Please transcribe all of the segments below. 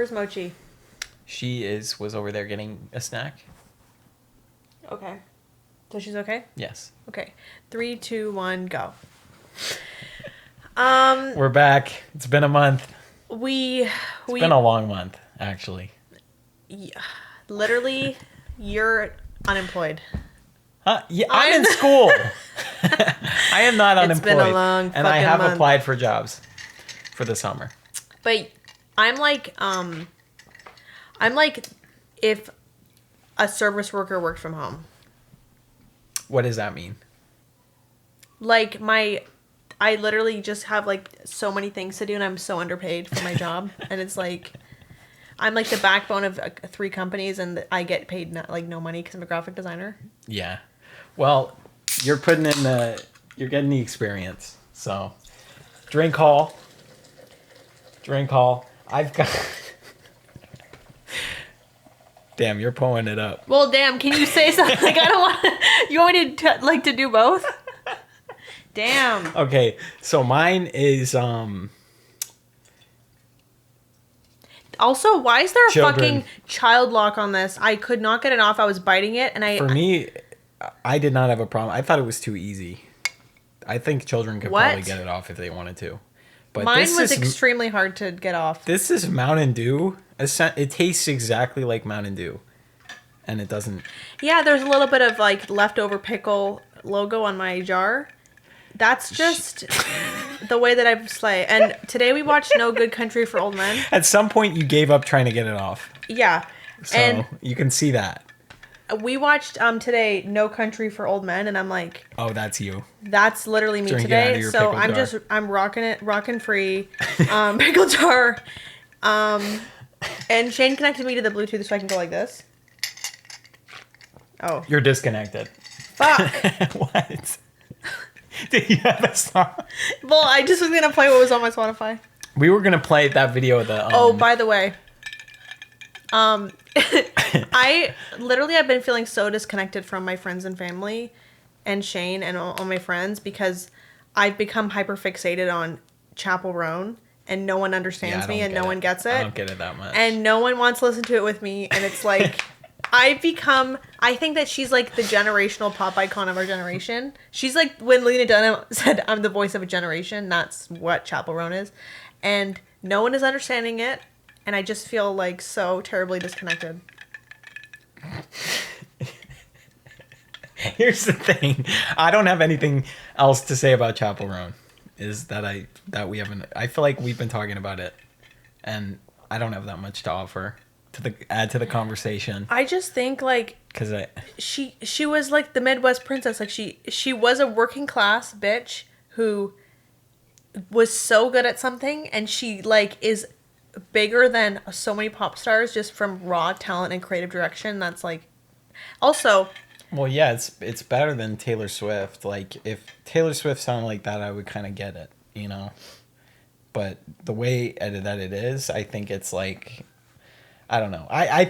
Where's Mochi? She was over there getting a snack. Okay. So she's okay? Yes. Okay. 3, 2, 1, go. We're back. It's been a month. It's been a long month, actually. Yeah, literally, you're unemployed. Huh? Yeah, I'm in school. I am not unemployed. It's been a long and I have month. applied for jobs for the summer. But I'm like if a service worker worked from home. What does that mean? Like I literally just have like so many things to do and I'm so underpaid for my job. And it's like, I'm like the backbone of 3 companies and I get paid no money because I'm a graphic designer. Yeah. Well, you're getting the experience. So drink haul. I've got... Damn, you're pulling it up. Well, damn, can you say something? Like, I don't want you want me to do both? Damn. Okay, so mine is Also, why is there a children. fucking child lock on this? I could not get it off. I was biting it and For me, I did not have a problem. I thought it was too easy. I think children could probably get it off if they wanted to. But mine was extremely hard to get off. This is Mountain Dew. It tastes exactly like Mountain Dew. And it doesn't... Yeah, there's a little bit of like leftover pickle logo on my jar. That's just the way that I slay. And today we watched No Good Country for Old Men. At some point you gave up trying to get it off. Yeah. So and you can see that. We watched today No Country for Old Men and I'm like, oh, that's you. That's literally me Drinking out of today. your So pickle jar. I'm rocking free pickle jar. And Shane connected me to the Bluetooth so I can go like this. Oh. You're disconnected. Fuck. What? Did you have a song? Well, I just was gonna play what was on my Spotify. We were gonna play that video of the. Oh, by the way, I've been feeling so disconnected from my friends and family, and Shane and all my friends because I've become hyperfixated on Chappell Roan, and no one understands me, and no one gets it. I don't get it that much, and no one wants to listen to it with me, and it's like. I think that she's like the generational pop icon of our generation. She's like when Lena Dunham said, I'm the voice of a generation. That's what Chappell Roan is. And no one is understanding it. And I just feel like so terribly disconnected. Here's the thing. I don't have anything else to say about Chappell Roan. Is that I feel like we've been talking about it. And I don't have that much to offer. Add to the conversation. I just think like because she was like the Midwest princess. Like she was a working class bitch who was so good at something, and she like is bigger than so many pop stars just from raw talent and creative direction. That's like also. Well, yeah, it's better than Taylor Swift. Like if Taylor Swift sounded like that, I would kind of get it, you know. But the way that it is, I think it's like. I don't know. I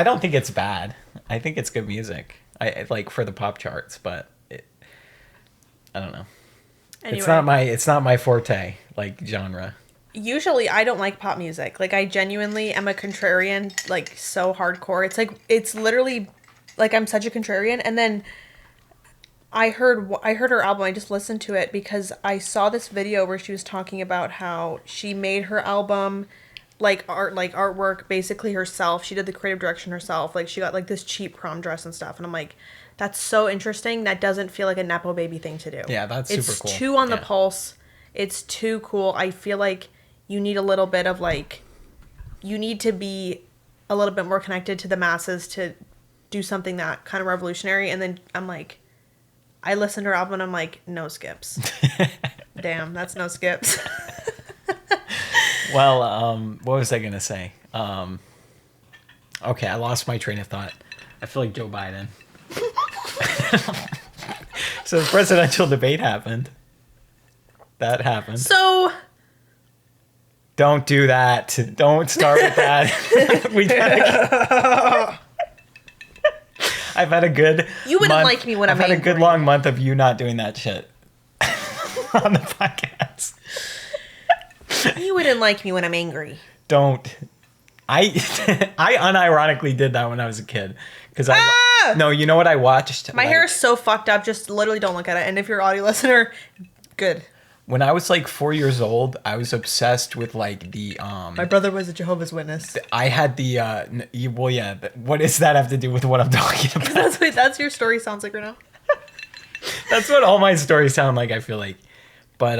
don't think it's bad. I think it's good music. I like for the pop charts, but I don't know. Anyway. It's not my forte, like genre. Usually I don't like pop music. Like I genuinely am a contrarian, like so hardcore. It's literally like I'm such a contrarian. And then I heard her album. I just listened to it because I saw this video where she was talking about how she made her album artwork basically herself. She did the creative direction herself. Like she got like this cheap prom dress and stuff. And I'm like, that's so interesting. That doesn't feel like a Nepo baby thing to do. Yeah, that's super cool. It's too on the pulse. It's too cool. I feel like you need a little bit of like, you need to be a little bit more connected to the masses to do something that kind of revolutionary. And then I'm like, I listened to her album and I'm like, no skips. Damn, that's no skips. Well, what was I going to say? Okay, I lost my train of thought. I feel like Joe Biden. So the presidential debate happened. That happened. So... Don't do that. Don't start with that. I've had a good You wouldn't month. like me when I'm I've had angry. a good long month of you not doing that shit on the podcast. You wouldn't like me when I'm angry. Don't I unironically did that when I was a kid. Because no, you know what I watched? My hair is so fucked up. Just literally don't look at it. And if you're an audio listener, good. When I was like 4 years old, I was obsessed with like the My brother was a Jehovah's Witness. I had the well, yeah. What does that have to do with what I'm talking about? That's your story sounds like right now. That's what all my stories sound like, I feel like. But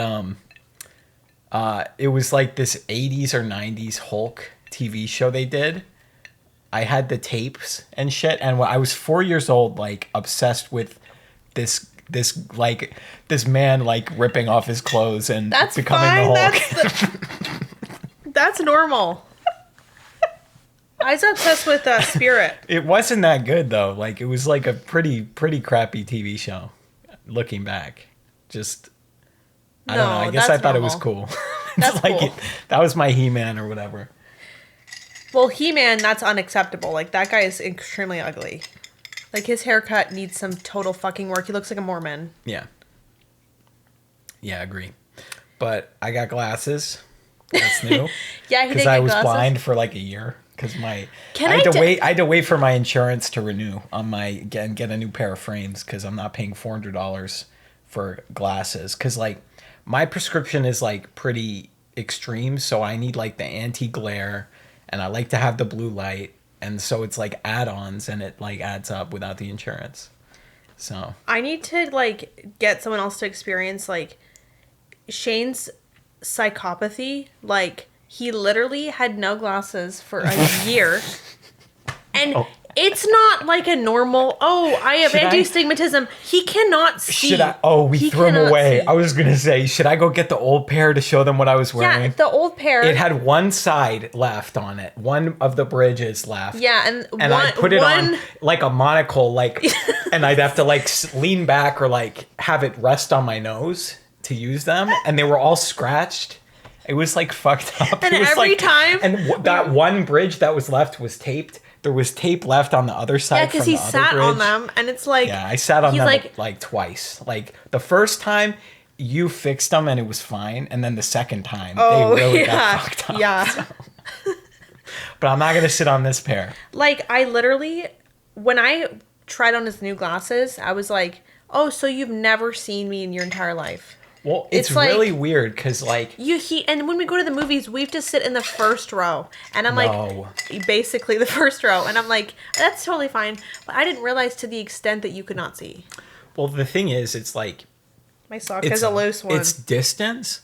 it was like this 80s or 90s Hulk TV show they did. I had the tapes and shit, and when I was 4 years old, like obsessed with this man like ripping off his clothes and that's becoming fine. the Hulk. That's normal. I was obsessed with Spirit. It wasn't that good though. Like it was like a pretty crappy TV show. Looking back, just I don't know. I guess I thought it was cool. That's like cool. That was my He-Man or whatever. Well, He-Man, that's unacceptable. Like that guy is extremely ugly. Like his haircut needs some total fucking work. He looks like a Mormon. Yeah. Yeah, I agree. But I got glasses. That's new. Yeah, because I was blind for like a year. Because I had to wait for my insurance to renew on get a new pair of frames because I'm not paying $400 for glasses. Because like my prescription is like pretty extreme, so I need like the anti-glare, and I like to have the blue light, and so it's like add-ons, and it like adds up without the insurance. So I need to like get someone else to experience like Shane's psychopathy. Like he literally had no glasses for a year, and it's not like a normal. Oh, I have anti-stigmatism. He cannot see. Should I? Oh, we threw him away. See. I was gonna say, should I go get the old pair to show them what I was wearing? Yeah, the old pair. It had one side left on it. One of the bridges left. Yeah, and I put it on like a monocle, like, and I'd have to like lean back or like have it rest on my nose to use them, and they were all scratched. It was like fucked up. And every time, and that one bridge that was left was taped. There was tape left on the other side. Yeah, because he sat on them, and it's like... Yeah, I sat on them like twice. Like, the first time, you fixed them, and it was fine. And then the second time, they really got fucked up. Yeah. So. But I'm not going to sit on this pair. Like, I literally... When I tried on his new glasses, I was like, oh, so you've never seen me in your entire life. Well, it's really weird because, like... And when we go to the movies, we have to sit in the first row. And I'm like... Basically the first row. And I'm like, that's totally fine. But I didn't realize to the extent that you could not see. Well, the thing is, it's like... My sock has a loose one. It's distance.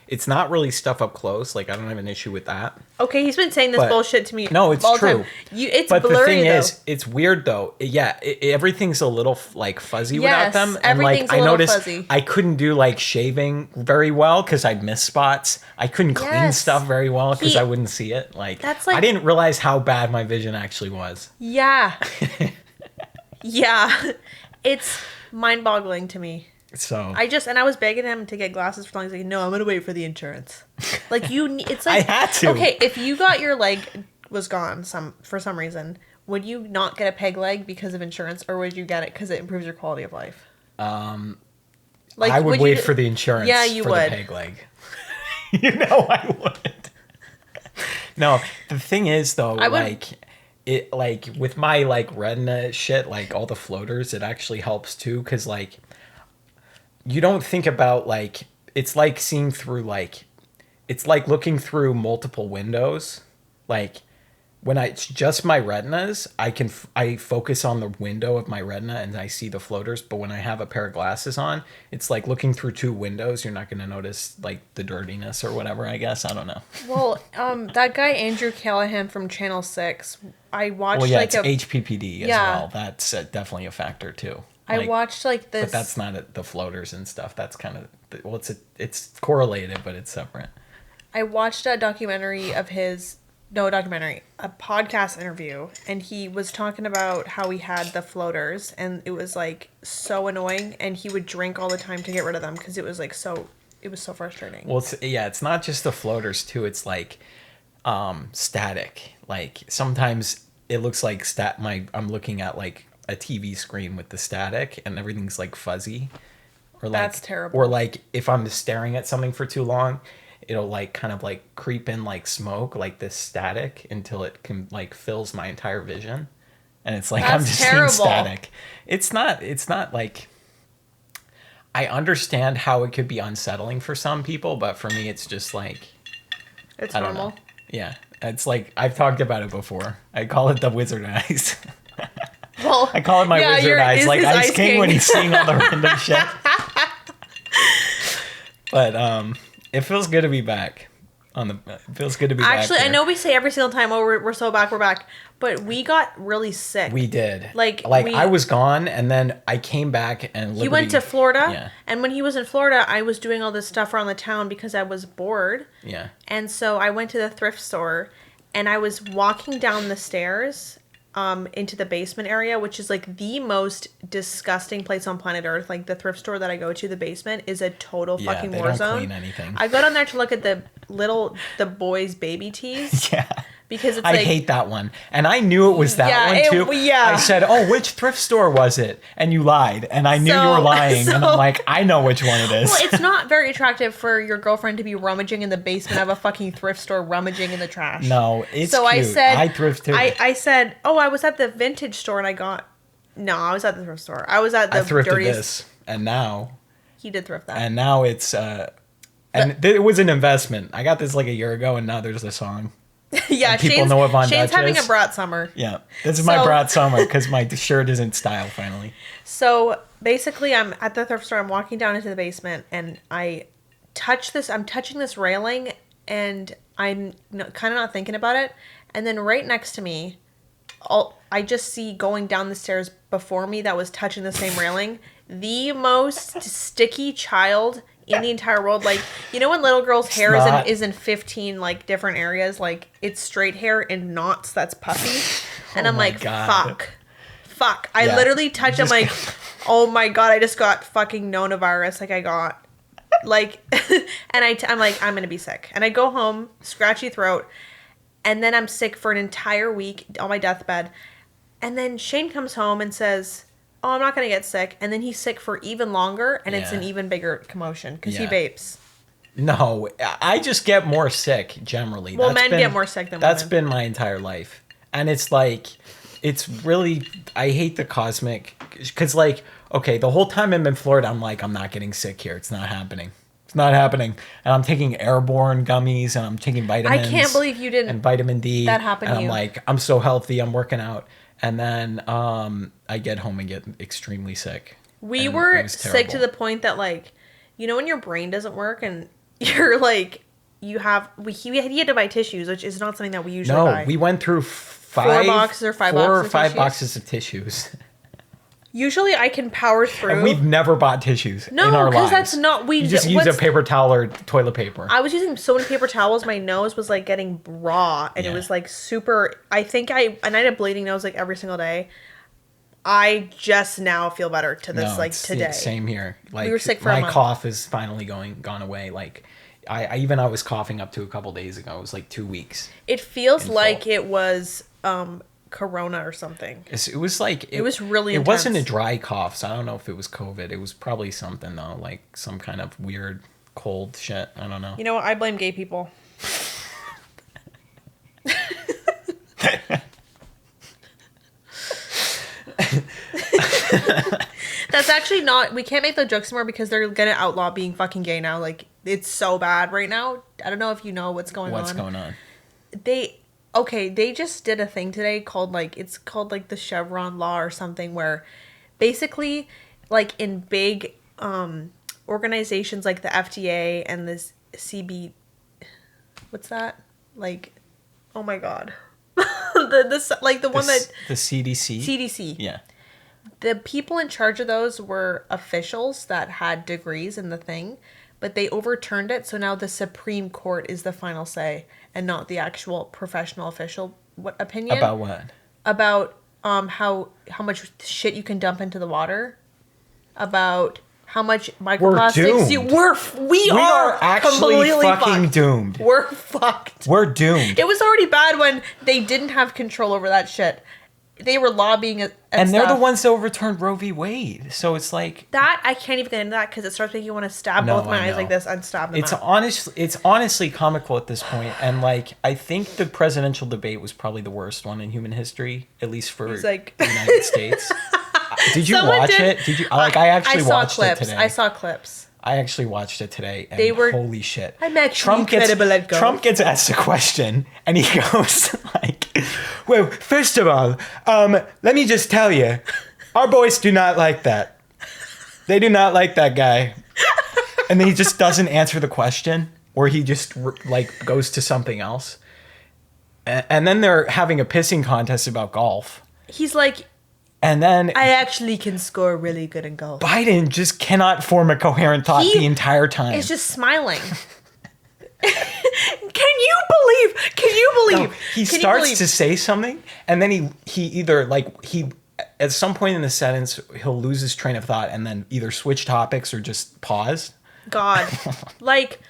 It's not really stuff up close. Like, I don't have an issue with that. Okay, he's been saying this bullshit to me. No, it's true. It's but blurry, the thing though. is, it's weird though. Yeah, everything's a little like fuzzy without them. And everything's like a I little noticed, fuzzy. I couldn't do like shaving very well because I'd miss spots. I couldn't clean stuff very well because I wouldn't see it. Like, I didn't realize how bad my vision actually was. Yeah. Yeah. It's mind-boggling to me. So I was begging him to get glasses for long. He's like, no, I'm gonna wait for the insurance. Like it's like I had to. Okay, if you got your leg was gone for some reason, would you not get a peg leg because of insurance, or would you get it because it improves your quality of life? Like I would wait for the insurance. Yeah, you would. The peg leg. You know I would. No, the thing is though, it like with my like retina shit, like all the floaters, it actually helps too, because like. You don't think about like it's like seeing through like it's like looking through multiple windows. Like when it's just my retinas, I focus on the window of my retina and I see the floaters. But when I have a pair of glasses on, it's like looking through two windows. You're not going to notice like the dirtiness or whatever. I guess I don't know. Well, that guy Andrew Callahan from Channel 6, I watched. Well, yeah, it's HPPD as well. That's definitely a factor too. I watched like this, but that's not the floaters and stuff. That's kind of it's correlated, but it's separate. I watched a documentary of his, a podcast interview, and he was talking about how he had the floaters, and it was like so annoying, and he would drink all the time to get rid of them because it was like so frustrating. Well, it's not just the floaters too. It's like static. Like sometimes it looks like I'm looking at like a TV screen with the static and everything's like fuzzy, or like that's terrible. Or like if I'm staring at something for too long, it'll like kind of like creep in like smoke, like this static, until it can like fills my entire vision, and it's like That's I'm just terrible. seeing static. It's not like, I understand how it could be unsettling for some people, but for me it's just like, It's I don't normal. know. Yeah, it's like, I've talked about it before. I call it the wizard eyes. Well, I call it my wizard eyes, like Ice King when he's seeing all the random shit. But it feels good to be back. It feels good to be back. Actually, I here. know we say every single time, "Oh, we're so back, we're back," but we got really sick. We did. Like I was gone, and then I came back, and he went to Florida. Yeah. And when he was in Florida, I was doing all this stuff around the town because I was bored. Yeah. And so I went to the thrift store, and I was walking down the stairs into the basement area, which is like the most disgusting place on planet Earth. Like the thrift store that I go to, the basement is a total fucking they war don't zone. clean anything. I go down there to look at the boys' baby tees. Yeah. Because it's I like, hate that one. And I knew it was that one too. Yeah. I said, "Oh, which thrift store was it?" And you lied. And I knew you were lying. And I'm like, I know which one it is. Well, it's not very attractive for your girlfriend to be rummaging in the basement of a fucking thrift store, rummaging in the trash. No, it's so cute. I said, I thrift too. I said, "Oh, I was at the vintage store and I got." No, I was at the thrift store. I was at the I thrifted dirtiest. this. And now. He did thrift that. And now it's. It was an investment. I got this like a year ago, and now there's a song. Yeah, and people Shane's, know what Von Shane's Dutch having is. a brat summer. Yeah, this is my brat summer because my shirt is in style finally. So basically, I'm at the thrift store. I'm walking down into the basement, and I'm touching this railing, and I'm kind of not thinking about it. And then right next to me, I just see going down the stairs before me that was touching the same railing, the most sticky child in the entire world. Like, you know when little girls' hair is in 15 like different areas, like it's straight hair in knots that's puffy, and I'm like, God. fuck. I literally touched. I'm like, oh my god, I just got fucking norovirus. Like I got, like, and I'm like, I'm gonna be sick. And I go home, scratchy throat, and then I'm sick for an entire week on my deathbed. And then Shane comes home and says, "Oh, I'm not going to get sick." And then he's sick for even longer, and it's an even bigger commotion because he vapes. No, I just get more sick generally. Well, men get more sick than women. That's been my entire life. And it's like, it's really, I hate the cosmic, because like, okay, the whole time I'm in Florida, I'm like, I'm not getting sick here. It's not happening. It's not happening. And I'm taking airborne gummies, and I'm taking vitamins. I can't believe you didn't. And vitamin D. That happened and to you. I'm like, I'm so healthy. I'm working out. And then I get home and get extremely sick. We were sick to the point that, like, you know when your brain doesn't work and you're like, he had to buy tissues, which is not something that we usually buy. No, we went through four or five boxes of tissues. Usually I can power through. And we've never bought tissues in our lives. No, because that's not... You just use a paper towel or toilet paper. I was using so many paper towels, my nose was like getting raw, and it was like super... I had bleeding nose like every single day. I just now feel better today. Same here. Like, we were sick for a month. My cough is finally gone away. Like, I was coughing up to a couple days ago. It was like 2 weeks. It feels like it was Corona or something. It was like... It was really intense. It wasn't a dry cough, so I don't know if it was COVID. It was probably something, though. Like, some kind of weird cold shit. I don't know. You know what? I blame gay people. That's actually not... We can't make the jokes anymore because they're gonna outlaw being fucking gay now. Like, it's so bad right now. I don't know if you know what's going on. What's going on? They just did a thing today called the Chevron law or something, where basically, like, in big organizations like the FDA and this what's that? Like, oh my god. The CDC? CDC. Yeah. The people in charge of those were officials that had degrees in the thing, but they overturned it, so now the Supreme Court is the final say and not the actual professional official opinion. About what? About how much shit you can dump into the water. About how much microplastics we are actually fucking doomed. We're fucked. We're doomed. It was already bad when they didn't have control over that shit. they were lobbying and they're the ones that overturned Roe v. Wade. So it's like that. I can't even get into that because it starts making you want to stab both my eyes like this and stab them. It's honestly comical at this point, and like I think the presidential debate was probably the worst one in human history, at least for the United States. Did you watch it? Did you like? I actually watched it today. I saw clips. I actually watched it today, and holy shit! I'm actually incredible at golf. Trump gets asked a question, and he goes like, "Well, first of all, let me just tell you, our boys do not like that. They do not like that guy." And then he just doesn't answer the question, or he just like goes to something else. And then they're having a pissing contest about golf. He's like. And then I actually can score really good in golf. Biden just cannot form a coherent thought the entire time. He's just smiling. Can you believe? No, he starts to say something, and then he either at some point in the sentence he'll lose his train of thought and then either switch topics or just pause. God, like.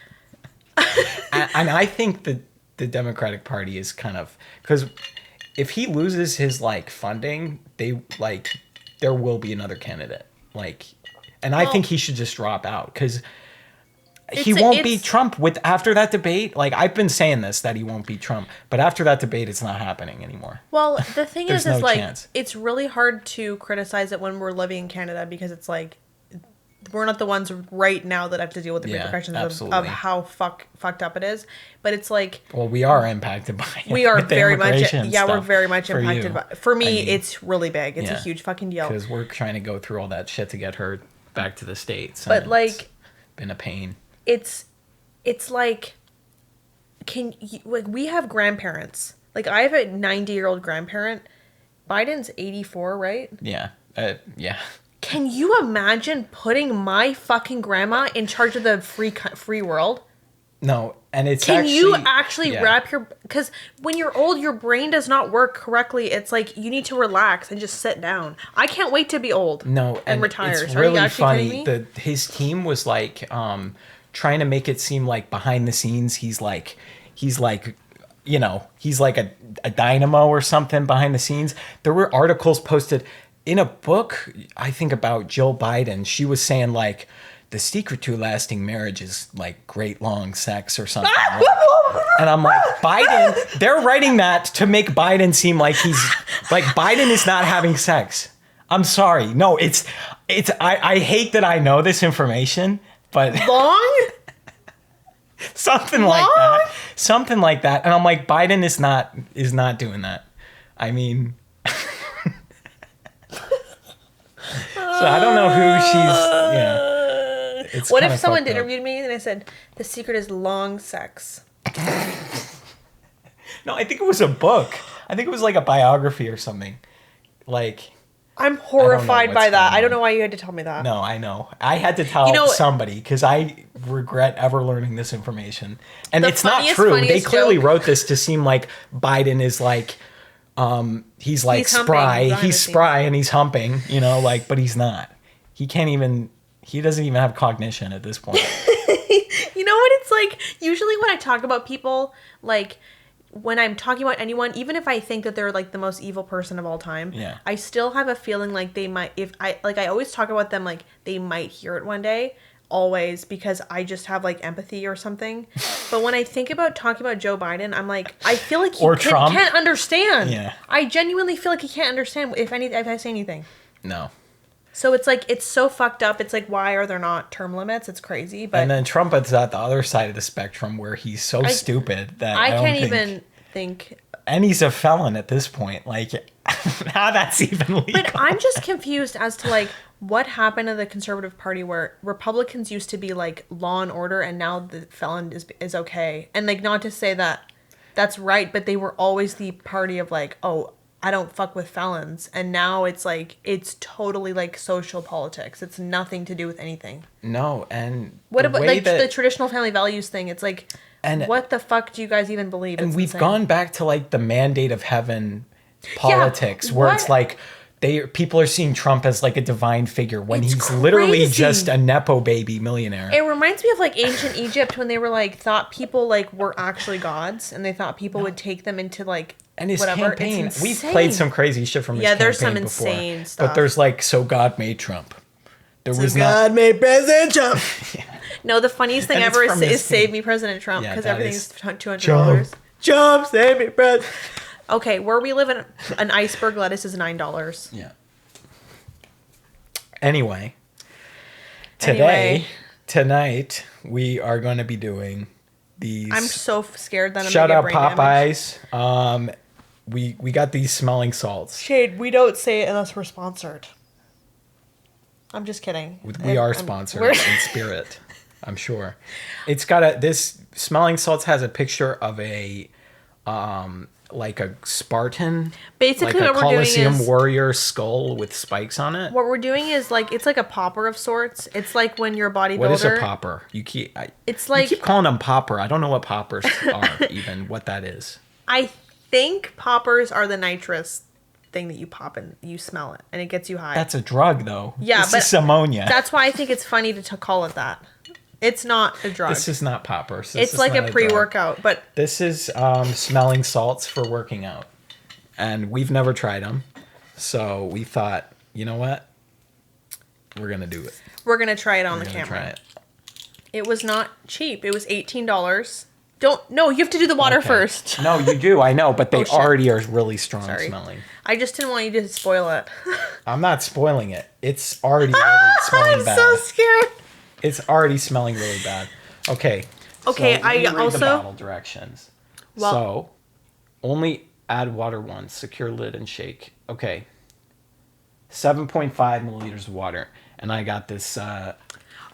And I think that the Democratic Party is kind of because. If he loses his funding, there will be another candidate. I think he should just drop out because he won't beat Trump after that debate. I've been saying this that he won't beat Trump, but after that debate, it's not happening anymore. Well, the thing is chance. It's really hard to criticize it when we're living in Canada because it's we're not the ones right now that have to deal with the repercussions of how fucked up it is. But it's well, we are impacted by it. We are very much, we're very much impacted by it. For me, it's really big. It's a huge fucking deal. Because we're trying to go through all that shit to get her back to the States. But it's been a pain. It's we have grandparents. I have a 90-year-old grandparent. Biden's 84, right? Yeah. Yeah. Can you imagine putting my fucking grandma in charge of the free world? No, and it's Can you actually wrap your... Because when you're old, your brain does not work correctly. It's you need to relax and just sit down. I can't wait to be old. No, and retire. It's really funny. His team was trying to make it seem like behind the scenes, he's like a dynamo or something behind the scenes. There were articles posted in a book, I think, about Jill Biden. She was saying the secret to lasting marriage is great long sex or something. And I'm like, Biden, they're writing that to make Biden seem like he's Biden is not having sex. I'm sorry. No, I hate that I know this information, but long? Something like that. And I'm like, Biden is not doing that. I mean, so I don't know who she's. What if someone interviewed me and I said the secret is long sex? No, I think it was a book. I think it was a biography or something. I'm horrified by that. I don't know why you had to tell me that. No, I know. I had to tell somebody because I regret ever learning this information. And it's not true. They clearly wrote this to seem like Biden is he's spry. He's spry and he's humping, but he's not. He doesn't even have cognition at this point. You know what it's usually when I talk about people, when I'm talking about anyone, even if I think that they're the most evil person of all time, I still have a feeling they might, I always talk about them they might hear it one day, always, because I just have empathy or something. But when I think about talking about Joe Biden, I'm I feel like he can't understand. Yeah. I genuinely feel like he can't understand if I say anything. No. So it's it's so fucked up. It's why are there not term limits? It's crazy. But and then Trump is at the other side of the spectrum where he's so stupid that I can't even think. And he's a felon at this point. How that's even legal. But I'm just confused as to what happened to the Conservative Party where Republicans used to be law and order and now the felon is okay. And not to say that that's right, but they were always the party of oh, I don't fuck with felons. And now it's it's totally social politics. It's nothing to do with anything. No, and what about the traditional family values thing? It's and what the fuck do you guys even believe? And we've gone back to the mandate of heaven politics where it's people are seeing Trump as a divine figure when he's literally just a Nepo baby millionaire. It reminds me of ancient Egypt when they were thought people were actually gods and they thought people would take them into And his whatever. campaign, It's we've insane. played some crazy shit from his campaign there's some before, insane stuff. but there's like, so God made Trump. There was God not. made President Trump. No, the funniest thing And it's ever from is his Save team. Me President Trump, Yeah, because that everything's is $200. Trump, save me, President. Okay, where we live in an iceberg lettuce is $9. Yeah. Anyway, tonight, we are going to be doing these. I'm so scared that I'm Shout gonna out get brain damage. Popeyes. We got these smelling salts. Shade, we don't say it unless we're sponsored. I'm just kidding. We are sponsored in spirit, I'm sure. It's got this smelling salts has a picture of a like a Spartan, Basically, like a what we're doing Colosseum is warrior skull with spikes on it. what we're doing is like it's like a popper of sorts. It's like when you're a bodybuilder. What is a popper? You keep calling them popper. I don't know what poppers are, even what that is. I think poppers are the nitrous thing that you pop and you smell it and it gets you high. That's a drug, though. Yeah, this but is ammonia. That's why I think it's funny to call it that. It's not a drug. This is not poppers. It's like a pre-workout, but this is smelling salts for working out, and we've never tried them, so we thought, you know what, we're gonna do it. We're gonna try it on the camera. Try it. It was not cheap. It was $18. No, you have to do the water first. No, you do. I know, but they shit. already are really strong smelling. I just didn't want you to spoil it. I'm not spoiling it. It's already really smelling I'm bad. so scared. It's already smelling really bad. Okay. Okay, so let me read also the bottle directions. Well, so, only add water once. Secure lid and shake. Okay. 7.5 milliliters of water, and I got this.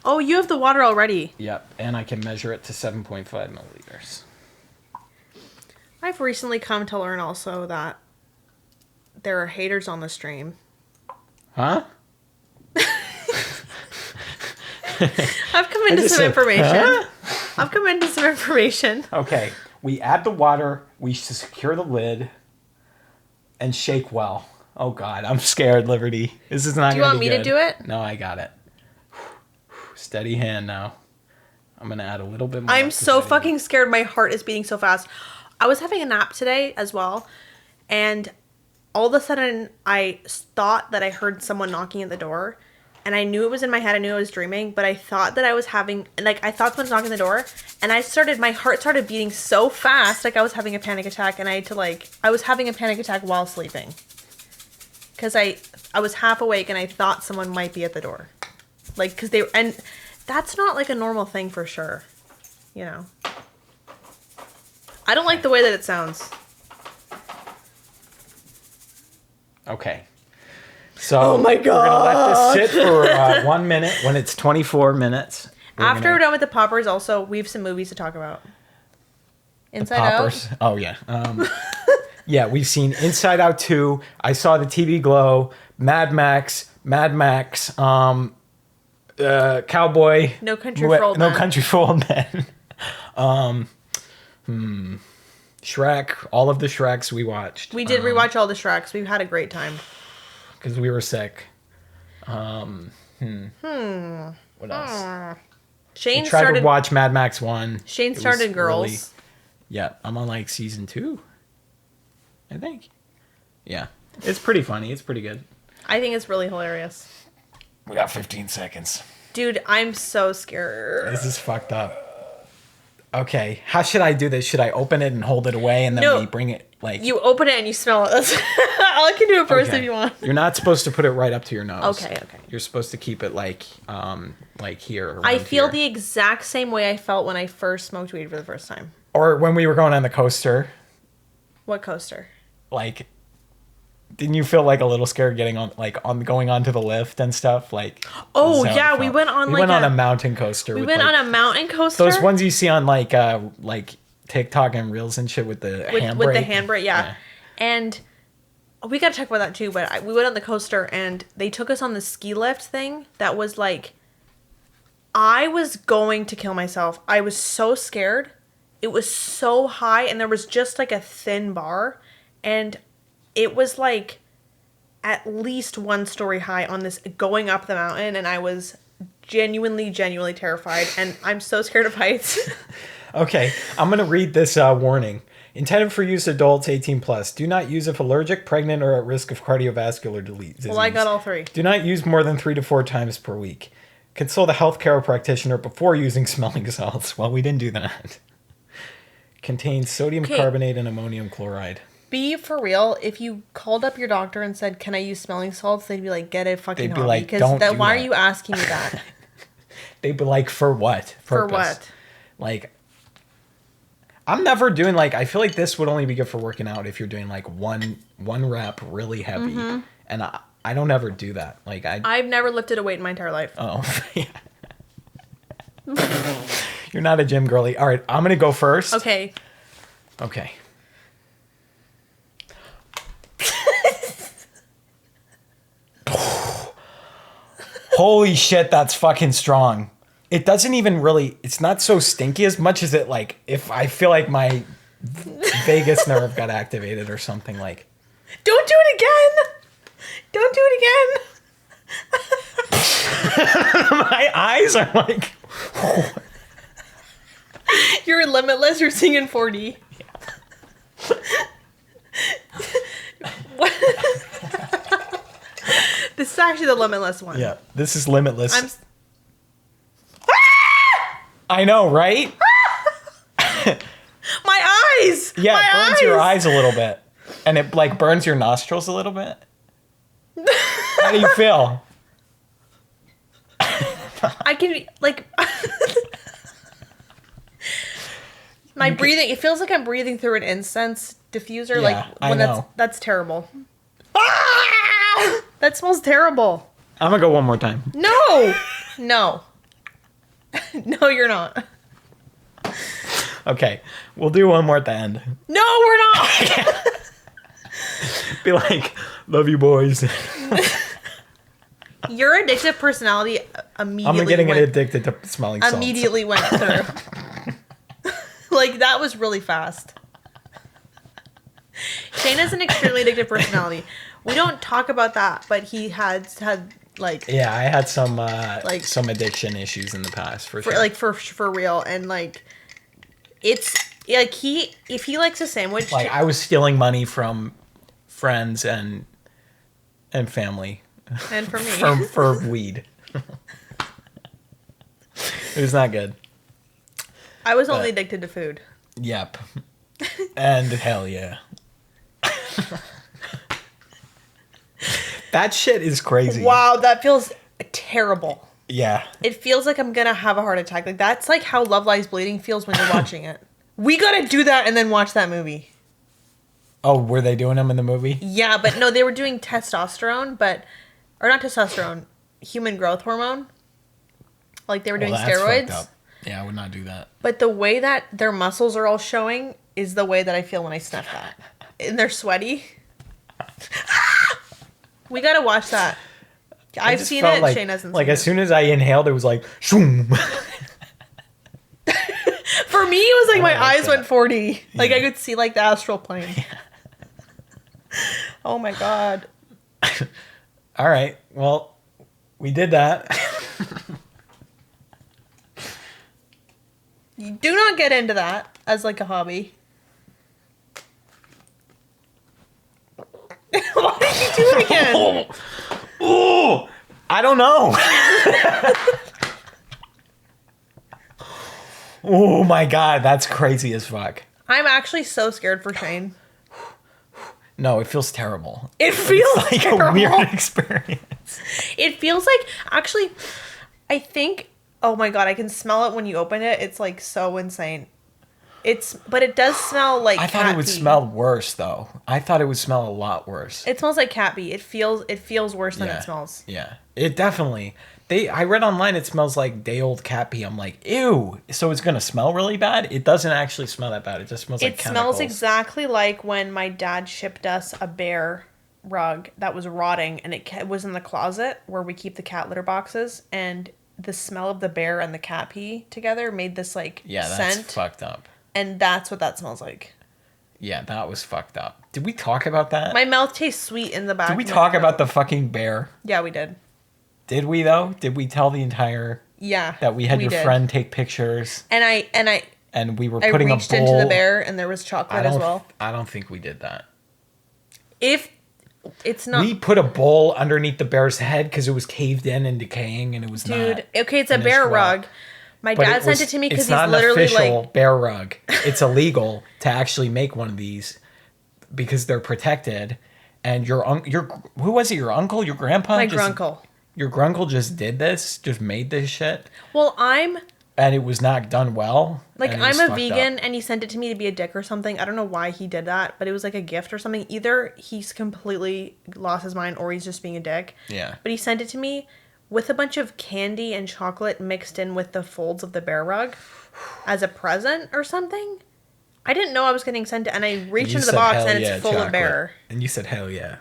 Oh, you have the water already. Yep, and I can measure it to 7.5 milliliters. I've recently come to learn also that there are haters on the stream. Huh? I've come into some information. Huh? I've come into some information. Okay, we add the water, we secure the lid, and shake well. Oh God, I'm scared, Liberty. This is not. Do you want me to do it? No, I got it. Steady hand now. I'm gonna add a little bit more. I'm so fucking scared. My heart is beating so fast. I was having a nap today as well, and all of a sudden I thought that I heard someone knocking at the door. And I knew it was in my head. I knew I was dreaming, but I thought that I was having, like, I thought someone was knocking on the door, and my heart started beating so fast, like I was having a panic attack, and I was having a panic attack while sleeping. Because I was half awake, and I thought someone might be at the door. Like, and that's not, like, a normal thing for sure. You know? I don't like the way that it sounds. Okay. So, oh my God. We're going to let this sit for 1 minute when it's 24 minutes. After we're done with the poppers, also, we have some movies to talk about. Inside Out? Oh, yeah. Yeah, we've seen Inside Out 2. I saw the TV Glow, Mad Max, Cowboy. No Country for Old Men. No Country for Old Men. Shrek. All of the Shreks we watched. We did rewatch all the Shreks. We've had a great time. Because we were sick. What else? Shane tried started to watch Mad Max 1. Shane started Girls. Really, yeah, I'm on like season 2, I think. Yeah, it's pretty funny. It's pretty good. I think it's really hilarious. We got 15 seconds. Dude, I'm so scared. This is fucked up. Okay, how should I do this? Should I open it and hold it away and then we bring it like... You open it and you smell it. I can do it first if you want. You're not supposed to put it right up to your nose. Okay. You're supposed to keep it like here. I feel the exact same way I felt when I first smoked weed for the first time. Or when we were going on the coaster. What coaster? Like... Didn't you feel like a little scared getting going onto the lift and stuff? Like, oh yeah, we went on a mountain coaster. We went on a mountain coaster. Those ones you see on like TikTok and Reels and shit with the handbrake. With the handbrake, yeah. And we got to talk about that too. But we went on the coaster and they took us on the ski lift thing. That was like, I was going to kill myself. I was so scared. It was so high, and there was just like a thin bar, and it was like at least 1 story high on this going up the mountain, and I was genuinely terrified, and I'm so scared of heights. Okay, I'm going to read this warning. Intended for use adults 18 plus. Do not use if allergic, pregnant, or at risk of cardiovascular disease. Well, I got all 3. Do not use more than 3 to 4 times per week. Consult a healthcare practitioner before using smelling salts. Well, we didn't do that. Contains sodium carbonate and ammonium chloride. Be for real. If you called up your doctor and said, "Can I use smelling salts?" They'd be like, "Get a fucking hobby." Like, "Don't do why that." are you asking me that? They'd be like, "For what? Purpose?" For what? Like, I'm never doing like. I feel like this would only be good for working out if you're doing like one rep really heavy, and I don't ever do that. Like I've never lifted a weight in my entire life. Oh, yeah. You're not a gym girly. All right, I'm gonna go first. Okay. Okay. Holy shit, that's fucking strong. It doesn't even really, it's not so stinky as much as it like, if I feel like my vagus nerve got activated or something like. Don't do it again. Don't do it again. My eyes are like. You're limitless. You're singing 4D. Yeah. This is actually the limitless one. Yeah, this is limitless. I know, right? My eyes! Yeah, my it burns eyes! your eyes a little bit. And it like burns your nostrils a little bit. How do you feel? I can like my breathing, it feels like I'm breathing through an incense diffuser. Yeah, like I when know. that's terrible. That smells terrible. I'm gonna go one more time. No. No. No, you're not. Okay, we'll do one more at the end. No, we're not. Be like, love you boys. Your addictive personality immediately I'm getting addicted to smelling salts. immediately went through. Like, that was really fast. Shane has an extremely addictive personality. We don't talk about that, but he had like, yeah, I had some like some addiction issues in the past for sure. Like for real, and like it's like if he likes a sandwich, like I was stealing money from friends and family, and for me for weed. It was not good. I was only addicted to food. Yep. And hell yeah. That shit is crazy. Wow, that feels terrible. Yeah. It feels like I'm gonna have a heart attack. Like, that's like how Love Lies Bleeding feels when you're watching it. We gotta do that and then watch that movie. Oh, were they doing them in the movie? Yeah, but no, they were doing testosterone, or not testosterone, human growth hormone. Like, they were doing steroids. Fucked up. Yeah, I would not do that. But the way that their muscles are all showing is the way that I feel when I sniff that. And they're sweaty. We gotta watch that. I've seen it, like, Shane hasn't like seen it. as soon as I inhaled, it was like, shoom. For me, it was like my eyes went 4D. Like, I could see like the astral plane. Yeah. Oh my god. All right. Well, we did that. You do not get into that as like a hobby. Why did you do it again? Oh, I don't know. Oh my god, that's crazy as fuck. I'm actually so scared for Shane. No, it feels terrible. It feels like terrible. A weird experience. It feels like, actually, I think, oh my god, I can smell it when you open it. It's like so insane. But it does smell like I cat thought it would pee. smell worse though. I thought it would smell a lot worse. It smells like cat pee. It feels worse than it smells. Yeah. It definitely. I read online it smells like day old cat pee. I'm like, ew. So it's gonna smell really bad? It doesn't actually smell that bad. It just smells like chemicals. It smells exactly like when my dad shipped us a bear rug that was rotting, and it was in the closet where we keep the cat litter boxes, and the smell of the bear and the cat pee together made this like that's scent. Fucked up. And that's what that smells like. Yeah, that was fucked up. Did we talk about that? My mouth tastes sweet in the back. Did we talk about the fucking bear? Yeah, we did. Did we though? Did we tell the entire? Yeah. That we had your friend take pictures. And and we were I putting a reached bowl. into the bear and there was chocolate as well. I don't think we did that. If it's not, We put a bowl underneath the bear's head because it was caved in and decaying, and it was dude. not. Okay, it's a bear rug. My dad sent it to me because he's literally it's not an official like bear rug. It's illegal to actually make one of these because they're protected. And your who was it? Your uncle? Your grandpa? my grunkle. Your grunkle just did this, just made this shit, Well, and it was not done well. like, and it I'm was a fucked vegan, up. and he sent it to me to be a dick or something. I don't know why he did that, but it was like a gift or something. Either he's completely lost his mind or he's just being a dick. Yeah. But he sent it to me with a bunch of candy and chocolate mixed in with the folds of the bear rug as a present or something. I didn't know I was getting sent it, and I reached You into the said, box "Hell and it's yeah, full chocolate." of bear. And you said, hell yeah.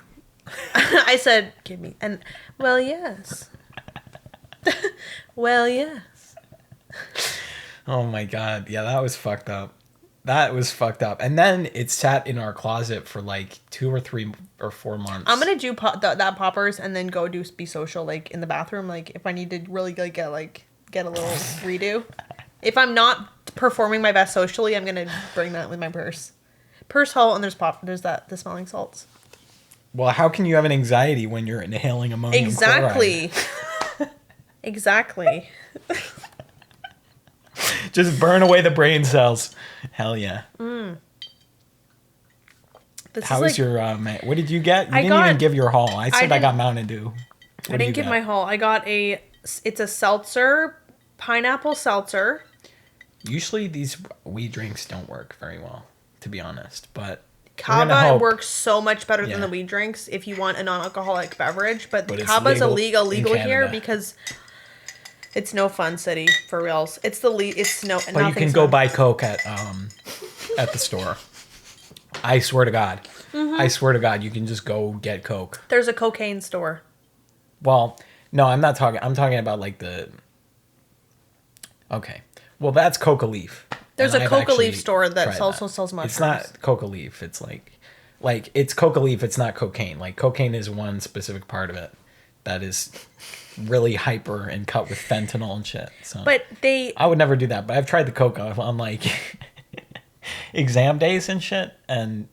I said, give me. And, well, yes. Well, yes. Oh my god. Yeah, that was fucked up. That was fucked up. And then it sat in our closet for like 2 or 3 or 4 months. I'm gonna do that poppers and then go be social like in the bathroom. Like if I need to really like get a little redo. If I'm not performing my best socially, I'm gonna bring that with my purse hole, and there's the smelling salts. Well, how can you have an anxiety when you're inhaling ammonium Exactly. chloride? Exactly. Just burn away the brain cells. Hell yeah. How was your what did you get? You didn't even give your haul. I said I got Mountain Dew. I didn't give my haul. I got it's a seltzer, pineapple seltzer. Usually these weed drinks don't work very well, to be honest, but Kava works so much better than the weed drinks if you want a non-alcoholic beverage, but Kava's legal here because it's no fun city for reals. It's no. But you can go buy Coke at the store. I swear to God. I swear to God, you can just go get Coke. There's a cocaine store. Well, no, I'm not talking. I'm talking about like the. Okay, well that's Coca Leaf. There's a Coca Leaf store that also sells mushrooms. It's not Coca Leaf. It's like it's Coca Leaf. It's not cocaine. Like cocaine is one specific part of it that is really hyper and cut with fentanyl and shit. So, but I would never do that. But I've tried the Coca on like exam days and shit, and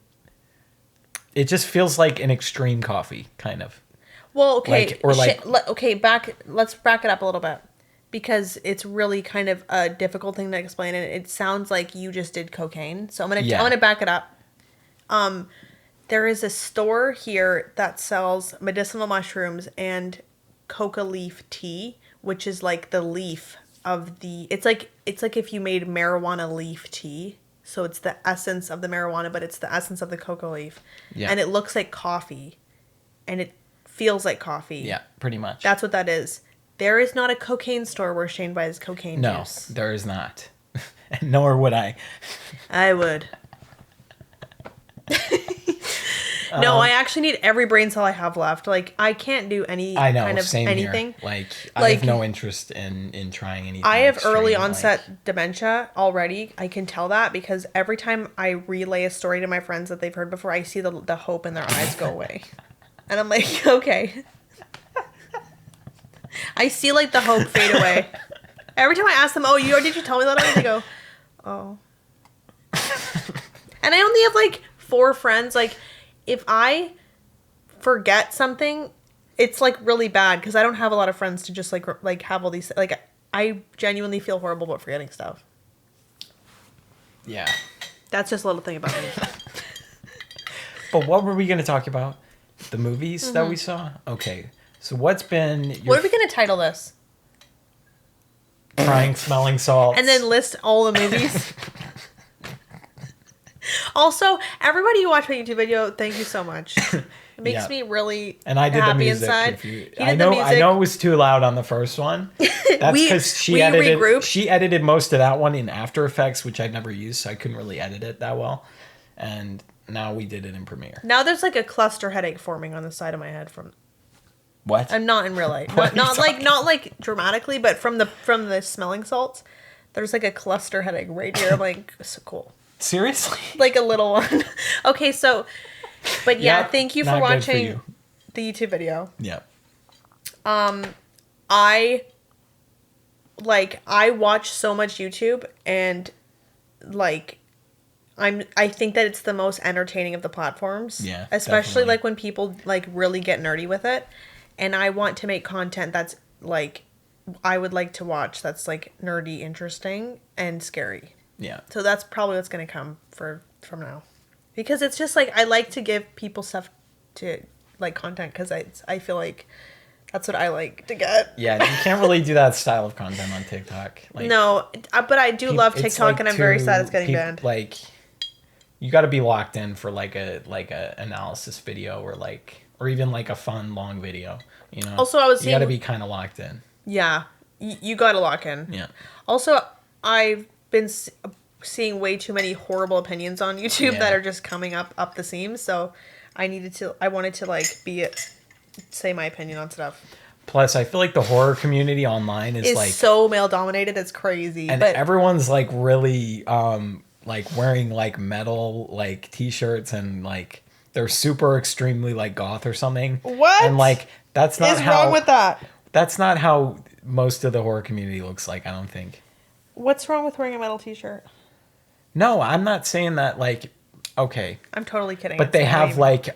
it just feels like an extreme coffee, kind of. Well, okay, let's back it up a little bit. Because it's really kind of a difficult thing to explain, and it sounds like you just did cocaine. So I'm gonna back it up. There is a store here that sells medicinal mushrooms and coca leaf tea, which is like the leaf of the. It's like if you made marijuana leaf tea. So it's the essence of the marijuana, but it's the essence of the coca leaf. Yeah. And it looks like coffee, and it feels like coffee. Yeah, pretty much. That's what that is. There is not a cocaine store where Shane buys cocaine juice. No, there is not. Nor would I. I would. No, I actually need every brain cell I have left. Like, I can't do any kind of anything. Here. Like, I have no interest in trying anything. I have early onset dementia already. I can tell that because every time I relay a story to my friends that they've heard before, I see the hope in their eyes go away. And I'm like, okay. I see like the hope fade away. Every time I ask them, "Oh, did you tell me that?" They go, "Oh." And I only have like 4 friends. Like, if I forget something, it's like really bad because I don't have a lot of friends to just like have all these. Like, I genuinely feel horrible about forgetting stuff. Yeah. That's just a little thing about me. But what were we going to talk about? The movies that we saw? Okay. So what's been what are we going to title this? Trying smelling salts. And then list all the movies. Also, everybody who watched my YouTube video, thank you so much. It makes me really and I did happy the music inside. I know it was too loud on the first one. That's because she edited most of that one in After Effects, which I've never used, so I couldn't really edit it that well. And now we did it in Premiere. Now there's like a cluster headache forming on the side of my head from. What? I'm not in real life. Not like dramatically, but from the smelling salts, there's like a cluster headache right here. I'm like, so cool. Seriously? Like a little one. Okay, so, but yeah, thank you for watching the YouTube video. Yeah. I watch so much YouTube, and like, I think that it's the most entertaining of the platforms. Yeah, Especially definitely. like when people like really get nerdy with it. And I want to make content that's like I would like to watch that's like nerdy, interesting, and scary. Yeah. So that's probably what's gonna come from now. Because it's just like I like to give people stuff to like content because I feel like that's what I like to get. Yeah, you can't really do that style of content on TikTok. Like, No, but I do love it's TikTok, like and I'm very sad it's too getting banned. like you got to be locked in for like a analysis video or even like a fun long video. You know, Also, I was you got to seeing be kind of locked in. yeah, you gotta lock in. Yeah. Also, I've been seeing way too many horrible opinions on YouTube that Yeah. are just coming up the seams. So I wanted to like say my opinion on stuff. Plus, I feel like the horror community online is Is like, so male dominated. It's crazy. and But everyone's like really like wearing like metal like t-shirts and like they're super extremely like goth or something. What And like that's not is how wrong with that? that's not how most of the horror community looks like, I don't think. What's wrong with wearing a metal T-shirt? No, I'm not saying that like okay. I'm totally kidding. But It's they have lame. like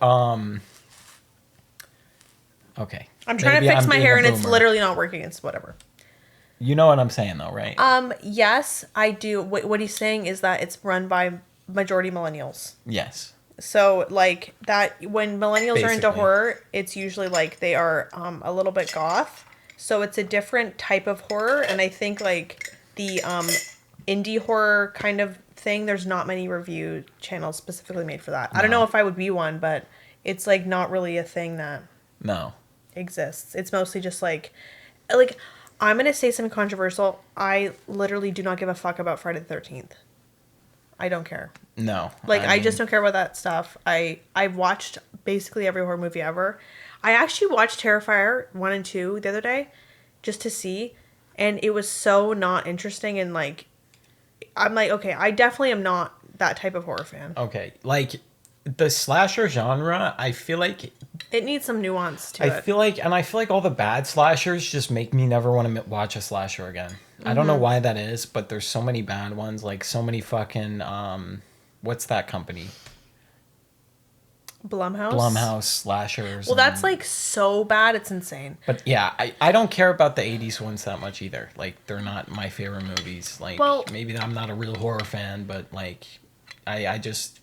okay. I'm trying Maybe to fix I'm my being hair a and it's boomer. literally not working. It's whatever. You know what I'm saying though, right? Yes, I do. What he's saying is that it's run by majority millennials. Yes. So like that when millennials are into Basically. horror, it's usually like they are a little bit goth. So it's a different type of horror, and I think like the indie horror kind of thing, there's not many review channels specifically made for that. I don't know No. if I would be one, but it's like not really a thing that No. exists. It's mostly just like I'm gonna say something controversial. I literally do not give a fuck about Friday the 13th. I don't care. No. Like I mean, just don't care about that stuff. I've watched basically every horror movie ever. I actually watched Terrifier 1 and 2 the other day just to see, and it was so not interesting, and like I'm like, okay, I definitely am not that type of horror fan. Okay. Like the slasher genre, I feel like It needs some nuance to it. I feel like all the bad slashers just make me never want to watch a slasher again. I don't know Mm-hmm. why that is, but there's so many bad ones, like so many fucking what's that company? Blumhouse. Blumhouse slashers. Well, that's and- like so bad, it's insane. But yeah, I don't care about the 80s ones that much either. Like they're not my favorite movies. Like Well- maybe I'm not a real horror fan, but like I just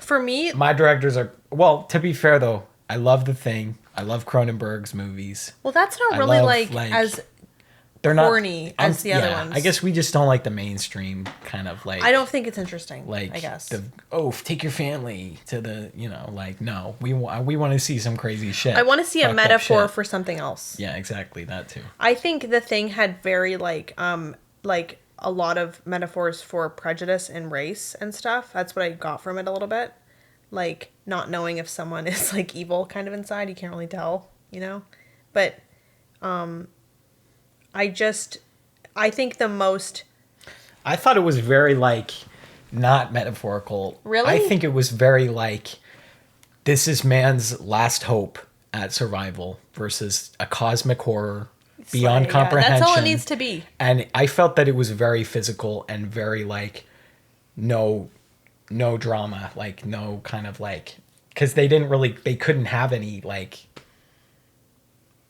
For me, my directors are well, to be fair though, I love The Thing. I love Cronenberg's movies. well, that's not I really love, like like, as They're not corny as the other ones. I guess we just don't like the mainstream kind of like I don't think it's interesting. like I guess. take your family to the like no we want to see some crazy shit. I want to see a Fucked up metaphor shit. for something else. Yeah, exactly that too. I think the thing had very like a lot of metaphors for prejudice and race and stuff. That's what I got from it a little bit. Like not knowing if someone is like evil kind of inside, you can't really tell, you know? But I think the most I thought it was very like not metaphorical. Really? I think it was very like this is man's last hope at survival versus a cosmic horror beyond yeah, comprehension. that's all it needs to be. And I felt that it was very physical and very like no drama, like no kind of like because they couldn't have any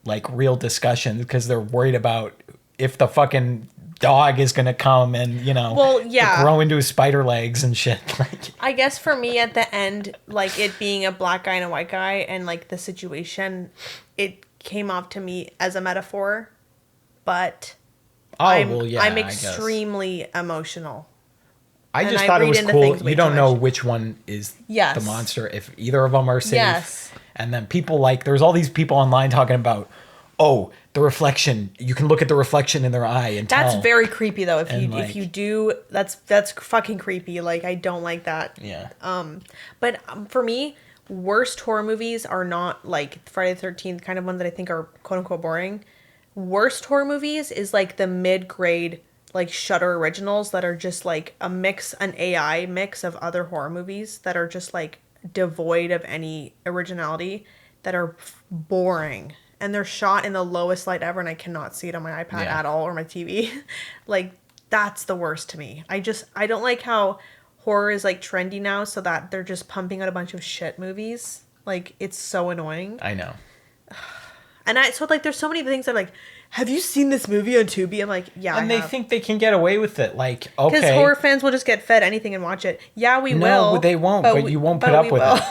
like real discussions because they're worried about if the fucking dog is gonna come and Well, yeah. grow into his spider legs and shit. Like I guess for me at the end, like it being a black guy and a white guy and like the situation, it came off to me as a metaphor, but I'm I guess. extremely emotional. I and just I thought it read was into cool. things way You don't too know much. which one is Yes. the monster if either of them are safe. Yes. And then people there's all these people online talking about, oh, the reflection. You can look at the reflection in their eye and That's tell. very creepy though. If And, you do, that's fucking creepy. Like I don't like that. Yeah. But for me, worst horror movies are not like Friday the 13th kind of ones that I think are quote unquote boring. Worst horror movies is like the mid-grade like Shudder originals that are just like an AI mix of other horror movies that are just like devoid of any originality, that are boring, and they're shot in the lowest light ever, and I cannot see it on my iPad Yeah. at all or my TV. Like that's the worst to me. I don't like how horror is like trendy now, so that they're just pumping out a bunch of shit movies. Like, it's so annoying. I know. And so like there's so many things that I'm like, have you seen this movie on Tubi? I'm like, yeah, And they think they can get away with it. Like, okay. Because horror fans will just get fed anything and watch it. Yeah, we will. No, they won't, but you won't put up with it.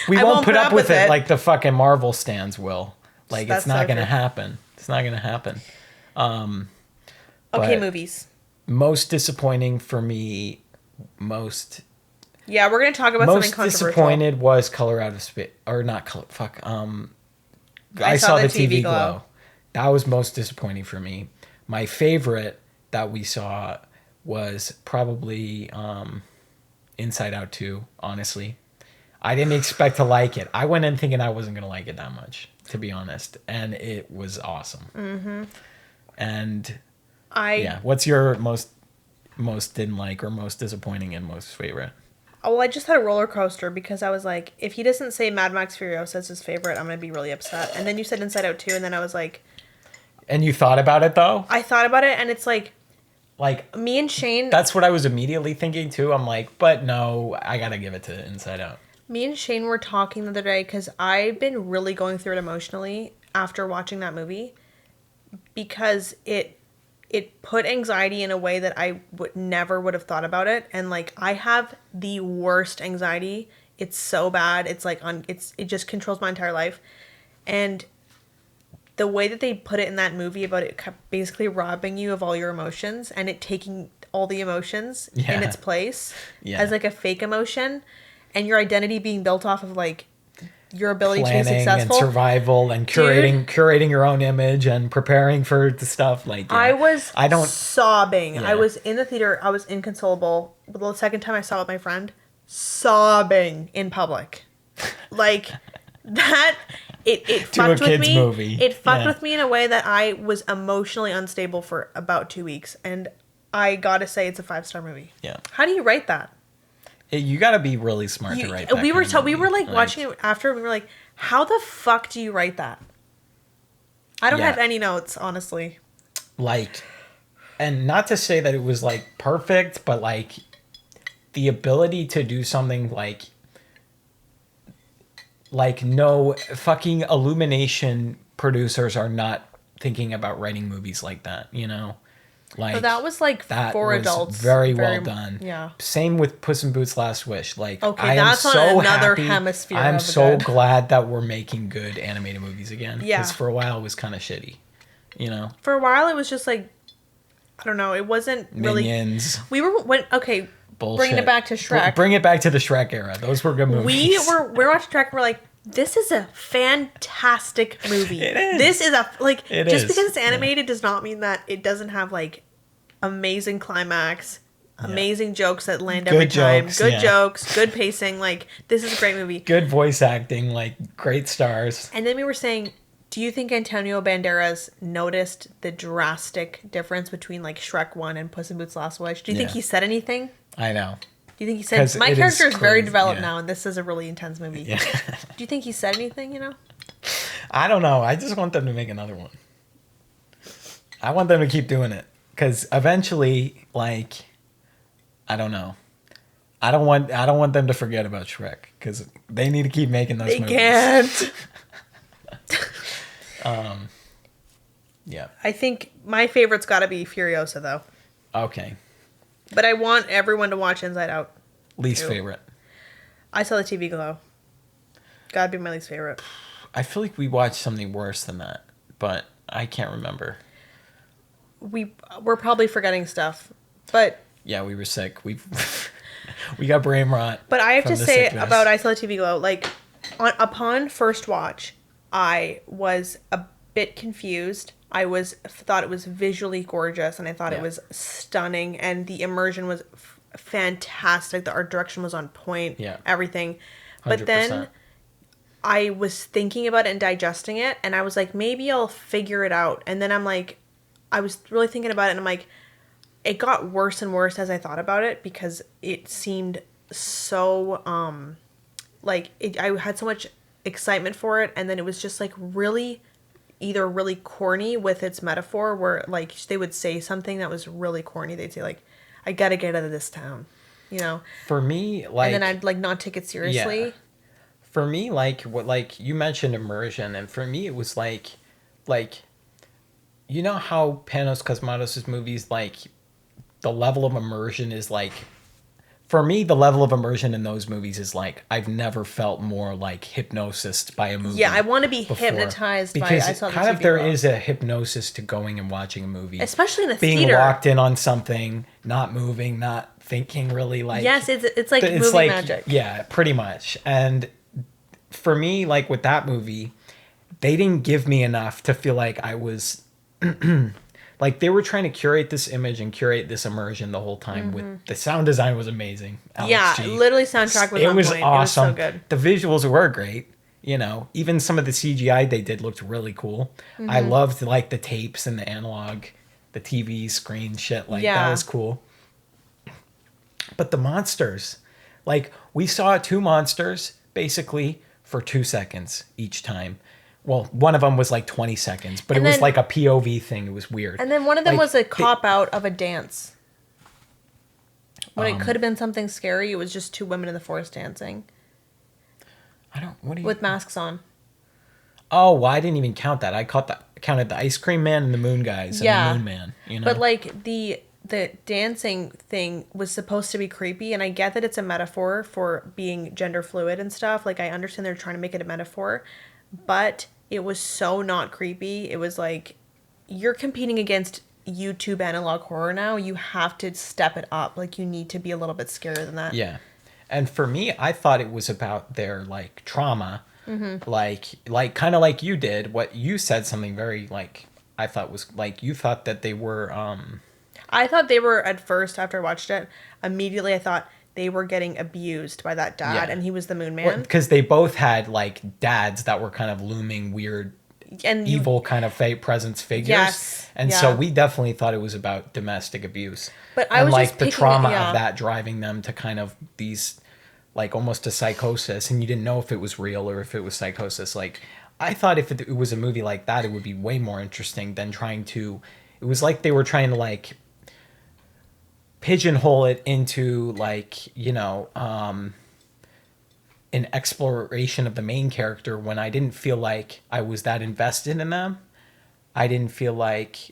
We won't put up with it like the fucking Marvel stands will. Like, it's not going to happen. It's not going to happen. Okay, movies. Most disappointing for me, Yeah, we're going to talk about something controversial. Most disappointed was Color Out of Space. Or not Color, fuck. I saw the TV Glow. That was most disappointing for me. My favorite that we saw was probably Inside Out 2, honestly. I didn't expect to like it. I went in thinking I wasn't going to like it that much, to be honest. And it was awesome. Mm-hmm. And what's your most didn't like or most disappointing and most favorite? Oh, I just had a roller coaster because I was like, if he doesn't say Mad Max Furiosa is his favorite, I'm going to be really upset. And then you said Inside Out 2, and then I was like... And you thought about it, though? I thought about it, and it's like me and Shane... That's what I was immediately thinking, too. I'm like, but no, I got to give it to Inside Out. Me and Shane were talking the other day because I've been really going through it emotionally after watching that movie because it put anxiety in a way that I never would have thought about it. And like, I have the worst anxiety. It's so bad. It's like it just controls my entire life. And the way that they put it in that movie about it basically robbing you of all your emotions and it taking all the emotions in its place as like a fake emotion and your identity being built off of like your ability to be successful and survival and curating your own image and preparing for the stuff like I was sobbing. Yeah. I was in the theater. I was inconsolable. The second time I saw it with my friend, sobbing in public, like that. It fucked with me. Movie. It fucked with me in a way that I was emotionally unstable for about 2 weeks, and I gotta say it's a 5-star movie. Yeah. How do you rate that? You got to be really smart to write that. We were like watching it after. We were like, how the fuck do you write that? I don't have any notes, honestly. Like, and not to say that it was like perfect, but like the ability to do something like no fucking Illumination producers are not thinking about writing movies like that, you know? Like, so that was like for adults. Very well done. Yeah. Same with Puss in Boots: Last Wish. Like, okay, that's on another hemisphere. I'm so glad that we're making good animated movies again. Yeah. Because for a while it was kind of shitty, you know. For a while it was just like, I don't know. It wasn't really. Minions. Okay. Bullshit. Bringing it back to Shrek. Bring it back to the Shrek era. Those were good movies. We're watching Shrek and we're like, this is a fantastic movie. It is. This is because it's animated does not mean that it doesn't have like amazing climax, amazing jokes that land every time, good jokes, good pacing. Like, this is a great movie. Good voice acting, like great stars. And then we were saying, do you think Antonio Banderas noticed the drastic difference between like Shrek 1 and Puss in Boots: Last Wish? Do you think he said anything? I know. Do you think he said... My character is very developed now, and this is a really intense movie. Yeah. Do you think he said anything, you know? I don't know. I just want them to make another one. I want them to keep doing it. Because eventually, like... I don't know. I don't want them to forget about Shrek. Because they need to keep making those movies. They can't. Yeah. I think my favorite's got to be Furiosa, though. Okay. But I want everyone to watch Inside Out. Least favorite. I saw the TV Glow. Gotta be my least favorite. I feel like we watched something worse than that, but I can't remember. We're probably forgetting stuff, but yeah, we were sick. We got brain rot. But I have to say about I saw the TV Glow, like upon first watch, I was a bit confused. I thought it was visually gorgeous, and I thought it was stunning, and the immersion was fantastic. The art direction was on point. Yeah, everything. 100%. But then I was thinking about it and digesting it, and I was like, maybe I'll figure it out. And then I'm like, I was really thinking about it, and I'm like, it got worse and worse as I thought about it because it seemed so I had so much excitement for it, and then it was just like really either really corny with its metaphor, where like they would say something that was really corny. They'd say like, "I gotta get out of this town," you know. For me, like, And then I'd like not take it seriously. yeah. For me, like what, like you mentioned immersion, and for me it was like, you know how Panos Cosmatos' movies, like the level of immersion is like, for me the level of immersion in those movies is like, I've never felt more like hypnosis by a movie. Yeah, I want to be before. hypnotized Because by. I saw the kind of TV there world. is a hypnosis to going and watching a movie, Especially in a being theater. locked in on something, not moving, not thinking, really, like, Yes, it's like movie magic. Yeah, pretty much. And for me, like with that movie, they didn't give me enough to feel like I was like, they were trying to curate this image and curate this immersion the whole time. With the sound design was amazing. Alex Yeah, G. literally soundtrack was It on was point. awesome. It was so good. The visuals were great. You know, even some of the CGI they did looked really cool. I loved like the tapes and the analog, the TV screen shit. Like, that was cool. But the monsters, like, we saw 2 monsters basically for 2 seconds each time. Well, one of them was like 20 seconds, but And it was then- like a POV thing. It was weird. And then one of them Like, was a cop out of a dance. When Um, it could have been something scary, it was just 2 women in the forest dancing I don't. What do you? with masks on. Oh, well, I didn't even count that. I counted the ice cream man and the moon guys and the moon man. You know. But like the dancing thing was supposed to be creepy, and I get that it's a metaphor for being gender fluid and stuff. Like, I understand they're trying to make it a metaphor, but it was so not creepy. It was like, you're competing against YouTube analog horror now. You have to step it up. Like, you need to be a little bit scarier than that. Yeah. And for me, I thought it was about their like trauma, like kind of like you did. What you said, something very like, I thought was like, you thought that they were I thought they were, at first, after I watched it, immediately I thought they were getting abused by that dad, Yeah. and he was the moon man. because they both had like dads that were kind of looming, weird, And evil kind of fate presence figures. Yes, And yeah. so we definitely thought it was about domestic abuse. But I and was like just the picking trauma it- yeah. of that driving them to kind of these, like, almost a psychosis, and you didn't know if it was real or if it was psychosis. Like, I thought if it was a movie like that, it would be way more interesting than trying to. It was like they were trying to like pigeonhole it into like, you know, an exploration of the main character, when I didn't feel like I was that invested in them. I didn't feel like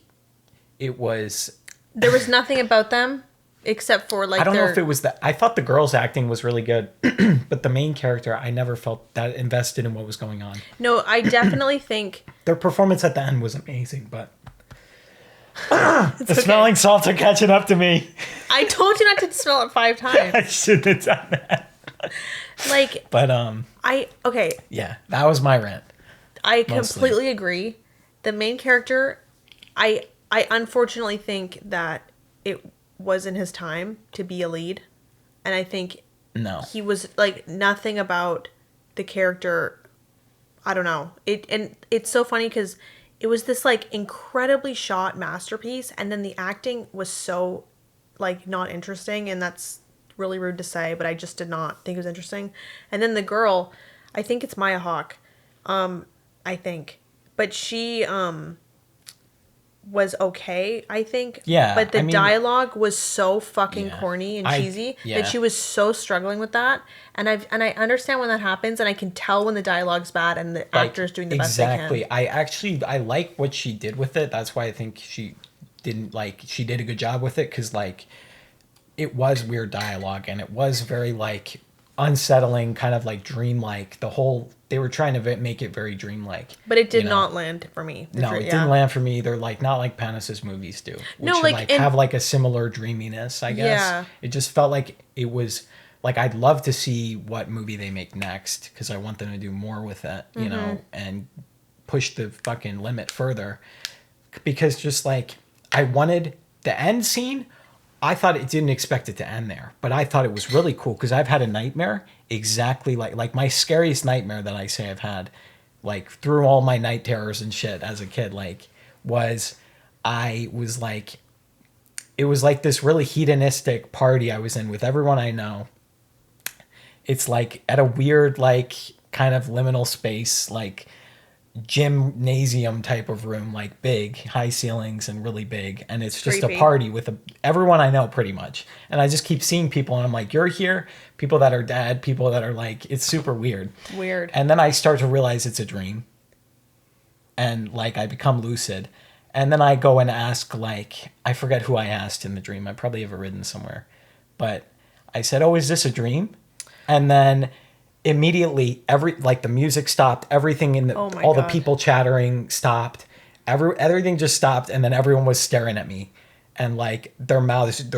it was. there was nothing about them except for like I don't know their, if it was that. I thought the girls' acting was really good, but the main character, I never felt that invested in what was going on. No, I definitely think Their performance at the end was amazing, but the smelling salts are catching up to me. I told you not to smell it 5 I times. shouldn't have done that. Like, But okay, yeah, that was my rant. I Mostly. completely agree. The main character, I unfortunately think that it wasn't his time to be a lead, and I think No, he was like, nothing about the character. I don't know. It's so funny because it was this like incredibly shot masterpiece, and then the acting was so like not interesting, and that's really rude to say, but I just did not think it was interesting. And then the girl, I think it's Maya Hawke, I think, but she was okay, I think. Yeah, But the I mean, dialogue was so fucking yeah. corny and I- cheesy yeah. that she was so struggling with that. And I understand when that happens, and I can tell when the dialogue's bad and the like, actor's doing the best they can. exactly. I like what she did with it. That's why I think she did a good job with it, because like, it was weird dialogue, and it was very like unsettling, kind of like dreamlike. They were trying to make it very dreamlike. But it did you know? not land for me. No, it didn't land for me either. Like, not like Panos's movies do. Which No, like, in- have like a similar dreaminess, I guess. Yeah. It just felt like it was like, I'd love to see what movie they make next, because I want them to do more with it, you know, and push the fucking limit further. Because just like, I wanted the end scene. I thought it didn't expect it to end there, but I thought it was really cool, because I've had a nightmare exactly like my scariest nightmare that I say I've had, like through all my night terrors and shit as a kid, like it was like this really hedonistic party I was in with everyone I know. It's like at a weird, like, kind of liminal space, like gymnasium type of room, like big, high ceilings and really big. And it's just Creepy. a party with everyone I know pretty much. And I just keep seeing people and I'm like, you're here. People that are dead, people that are like, it's super weird. Weird. And then I start to realize it's a dream. And like I become lucid. And then I go and ask, like, I forget who I asked in the dream. I probably have it written somewhere. But I said, oh, is this a dream? And then immediately the music stopped, everything in Oh my all God. the people chattering stopped. Everything just stopped, and then everyone was staring at me. And like their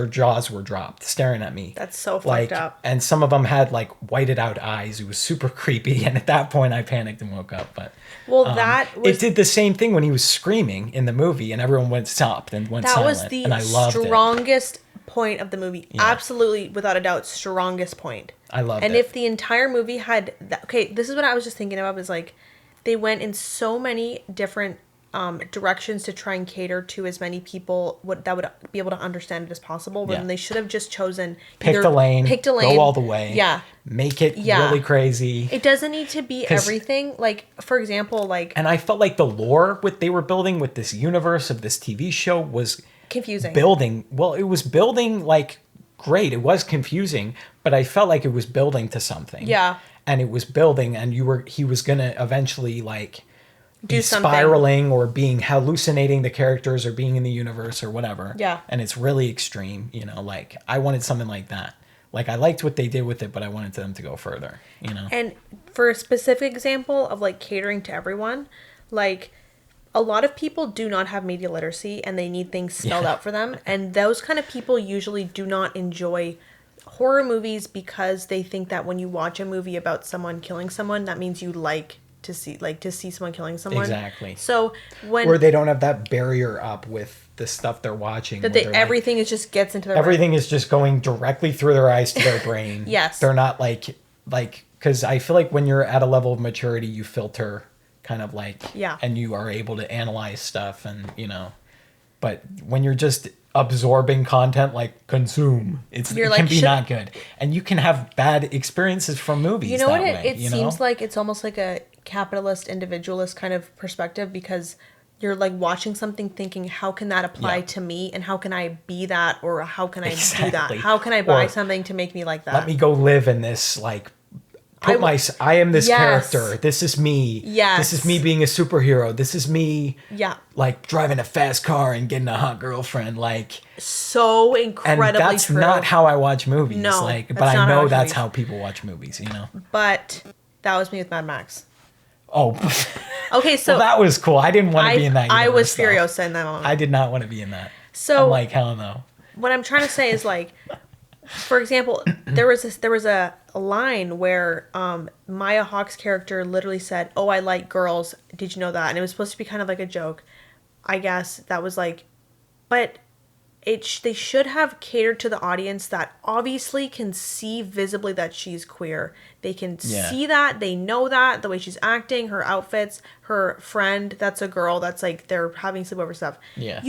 jaws were dropped, staring at me. That's so like, fucked up. And some of them had like whited out eyes. It was super creepy. And at that point I panicked and woke up. But it did the same thing when he was screaming in the movie and everyone went stopped and went silent. That was the and I loved strongest point of the movie. Yeah. Absolutely, without a doubt, strongest point. I loved it. And if the entire movie had that, okay, this is what I was just thinking about, is like they went in so many different directions to try and cater to as many people that would be able to understand it as possible. When they should have just chosen picked a lane, go all the way. Yeah. Make it really crazy. It doesn't need to be everything. Like, for example, like... And I felt like the lore they were building with this universe of this TV show was... confusing. It was building, like, great. It was confusing, but I felt like it was building to something. Yeah. And it was building, and he was going to eventually, like... do something. Spiraling or being hallucinating the characters or being in the universe or whatever. Yeah. And it's really extreme, like I wanted something like that. Like I liked what they did with it, but I wanted them to go further, And for a specific example of like catering to everyone, like a lot of people do not have media literacy and they need things spelled out for them. And those kind of people usually do not enjoy horror movies because they think that when you watch a movie about someone killing someone, that means you like to see someone killing someone. Exactly. So or they don't have that barrier up with the stuff they're watching. That everything is just gets into their everything brain. is just going directly through their eyes to their brain. Yes. They're not like because I feel like when you're at a level of maturity, you filter kind of like and you are able to analyze stuff and but when you're just absorbing content like consume, it can be not good, and you can have bad experiences from movies. You know what it seems like? It's almost like a capitalist individualist kind of perspective, because you're like watching something thinking, how can that apply to me, and how can I be that, or how can I do that, how can I buy something to make me like that, let me go live in this, like I am this character, this is me, this is me being a superhero, this is me like driving a fast car and getting a hot girlfriend, like so incredibly and that's true. Not how I watch movies. No, but I know that's how people watch movies, But that was me with Mad Max. Oh. Okay, so well, that was cool. I didn't want to be in that universe, I was Furiosa in that moment. I did not want to be in that. So I'm like, hell no. What I'm trying to say is, like, for example, there was a line where Maya Hawke's character literally said, "Oh, I like girls. Did you know that?" And it was supposed to be kind of like a joke. I guess that was like, but they should have catered to the audience that obviously can see visibly that she's queer. They can see that, they know that, the way she's acting, her outfits, her friend that's a girl, that's like they're having sleepover stuff. Yeah.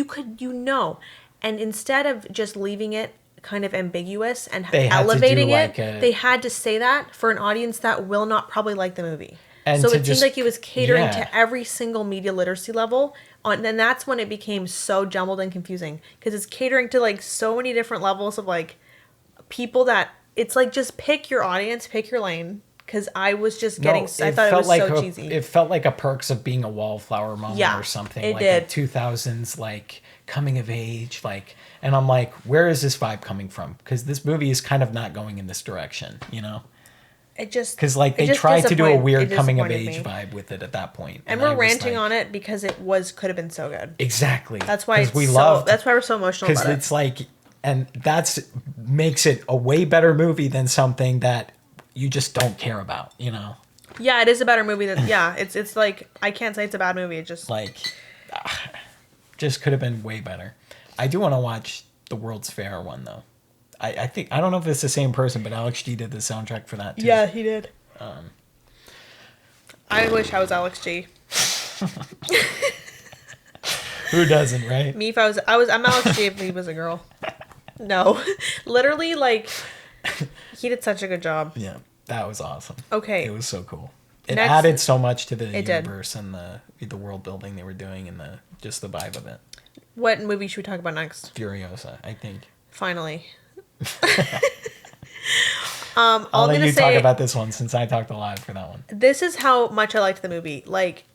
And instead of just leaving it kind of ambiguous and elevating it, they had to say that for an audience that will not probably like the movie. And so it seemed like he was catering to every single media literacy level. And then that's when it became so jumbled and confusing, because it's catering to like so many different levels of like people that it's like, just pick your audience, pick your lane. Because I was just getting, I thought it was like so cheesy. It felt like a Perks of Being a Wallflower moment or something. It like did. A 2000s like coming of age, like, and I'm like, where is this vibe coming from? Because this movie is kind of not going in this direction, It just, because like they tried to do a weird coming of age vibe with it at that point, and we're ranting on it because it could have been so good. Exactly. That's why that's why we're so emotional about it. Because it's like, and that's makes it a way better movie than something that you just don't care about, Yeah, it is a better movie than it's like, I can't say it's a bad movie. It just like just could have been way better. I do want to watch the World's Fair one though. I think, I don't know if it's the same person, but Alex G did the soundtrack for that too. Yeah, he did. I wish I was Alex G. Who doesn't, right? Me, if I'm Alex G if he was a girl. No, literally, like, he did such a good job. Yeah, that was awesome. Okay. It was so cool. It Next- added so much to the It did. universe and the world building they were doing and just the vibe of it. What movie should we talk about next? Furiosa, I think. Finally. I'll let you say, talk about this one since I talked a lot for that one. this is how much I liked the movie. Like,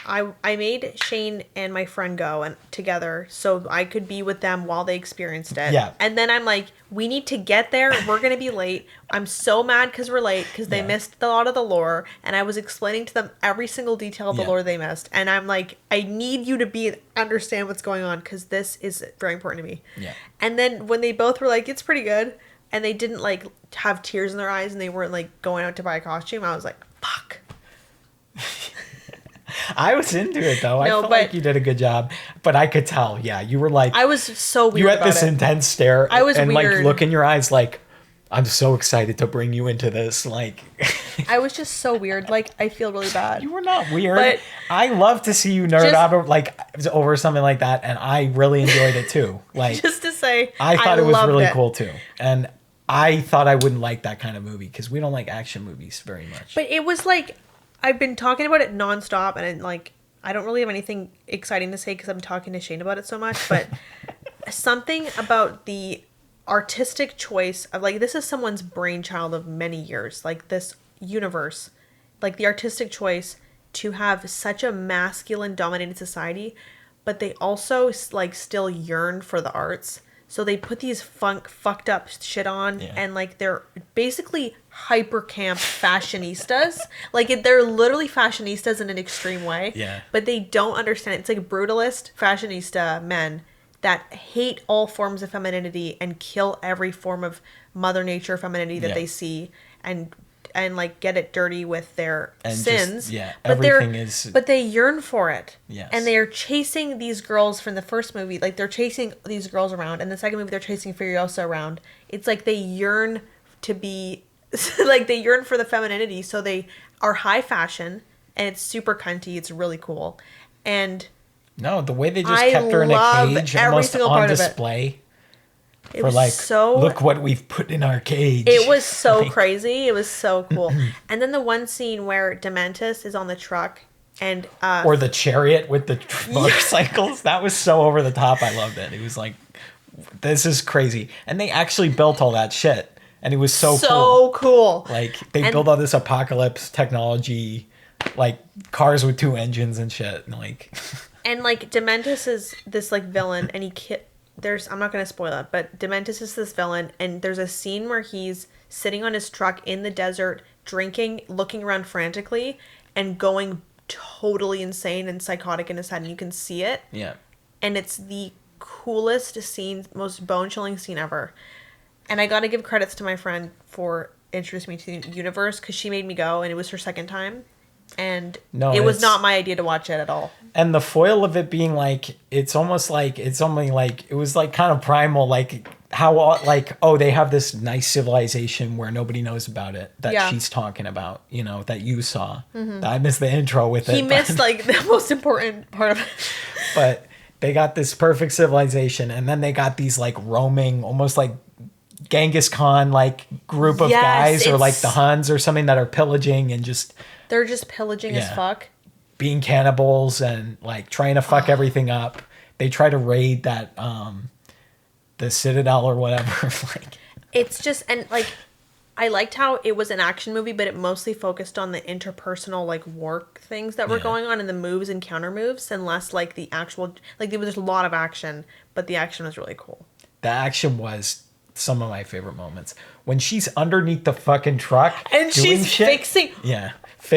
I made Shane and my friend go and together so I could be with them while they experienced it. Yeah. And then I'm like, we need to get there. We're going to be late. I'm so mad because we're late because they missed a lot of the lore. And I was explaining to them every single detail of the lore they missed. And I'm like, I need you to understand what's going on because this is very important to me. Yeah. And then when they both were like, it's pretty good. And they didn't like have tears in their eyes and they weren't like going out to buy a costume. I was like, fuck. I was into it though. I No, felt but- like you did a good job, but I could tell. Yeah, you were like, I was so weird you had about this it. intense stare. I was and weird. like look in your eyes, like I'm so excited to bring you into this. Like, I was just so weird. Like, I feel really bad. you were not weird. But- I love to see you nerd out over something like that, and I really enjoyed it too. Like, Just to say, I thought it was loved really it. cool too, and I thought I wouldn't like that kind of movie because we don't like action movies very much. But it was like, I've been talking about it nonstop, and like, I don't really have anything exciting to say because I'm talking to Shane about it so much. But something about the artistic choice of like, this is someone's brainchild of many years. Like this universe, like the artistic choice to have such a masculine dominated society, but they also like still yearn for the arts. So they put these fucked up shit on, and like they're basically hyper camp fashionistas. Like they're literally fashionistas in an extreme way. Yeah. But they don't understand it. It's like brutalist fashionista men that hate all forms of femininity and kill every form of Mother Nature femininity that they see, and like get it dirty with their And sins. just, but everything is. but they yearn for it. Yes. And they are chasing these girls from the first movie. Like, they're chasing these girls around. And the second movie, they're chasing Furiosa around. It's like they yearn to be... like, they yearn for the femininity. So they are high fashion. And it's super cunty. It's really cool. And... No, the way they just I kept her in a love cage, every almost single on part of it. display. It For was like, so... look what we've put in our cage. It was so Like, crazy. It was so cool. And then the one scene where Dementis is on the truck and... or the chariot with the motorcycles. That was so over the top. I loved it. It was like, this is crazy. And they actually built all that shit. And it was so cool. so cool. Like, they built all this apocalypse technology, like cars with 2 engines and shit. And like... And like Dementis is this like villain, and I'm not gonna spoil it, but Dementis is this villain, and there's a scene where he's sitting on his truck in the desert, drinking, looking around frantically, and going totally insane and psychotic in his head, and you can see it. Yeah. And it's the coolest scene, most bone-chilling scene ever. And I gotta give credits to my friend for introducing me to the universe, because she made me go, and it was her second time. And it was not my idea to watch it at all. And the foil of it being like, it's almost like, it was like kind of primal, like how, like, oh, they have this nice civilization where nobody knows about it that she's talking about, you know, that you saw. Mm-hmm. I missed the intro with it. He missed like the most important part of it. But they got this perfect civilization, and then they got these like roaming, almost like Genghis Khan, like group of guys, or like the Huns or something that are pillaging and just... They're just pillaging as fuck. Being cannibals and like trying to fuck everything up. They try to raid that the Citadel or whatever. Like, it's just, and like, I liked how it was an action movie, but it mostly focused on the interpersonal like war things that were going on, and the moves and counter moves, and less like the actual, like there was a lot of action, but the action was really cool. The action was some of my favorite moments when she's underneath the fucking truck and doing she's shit. fixing shit.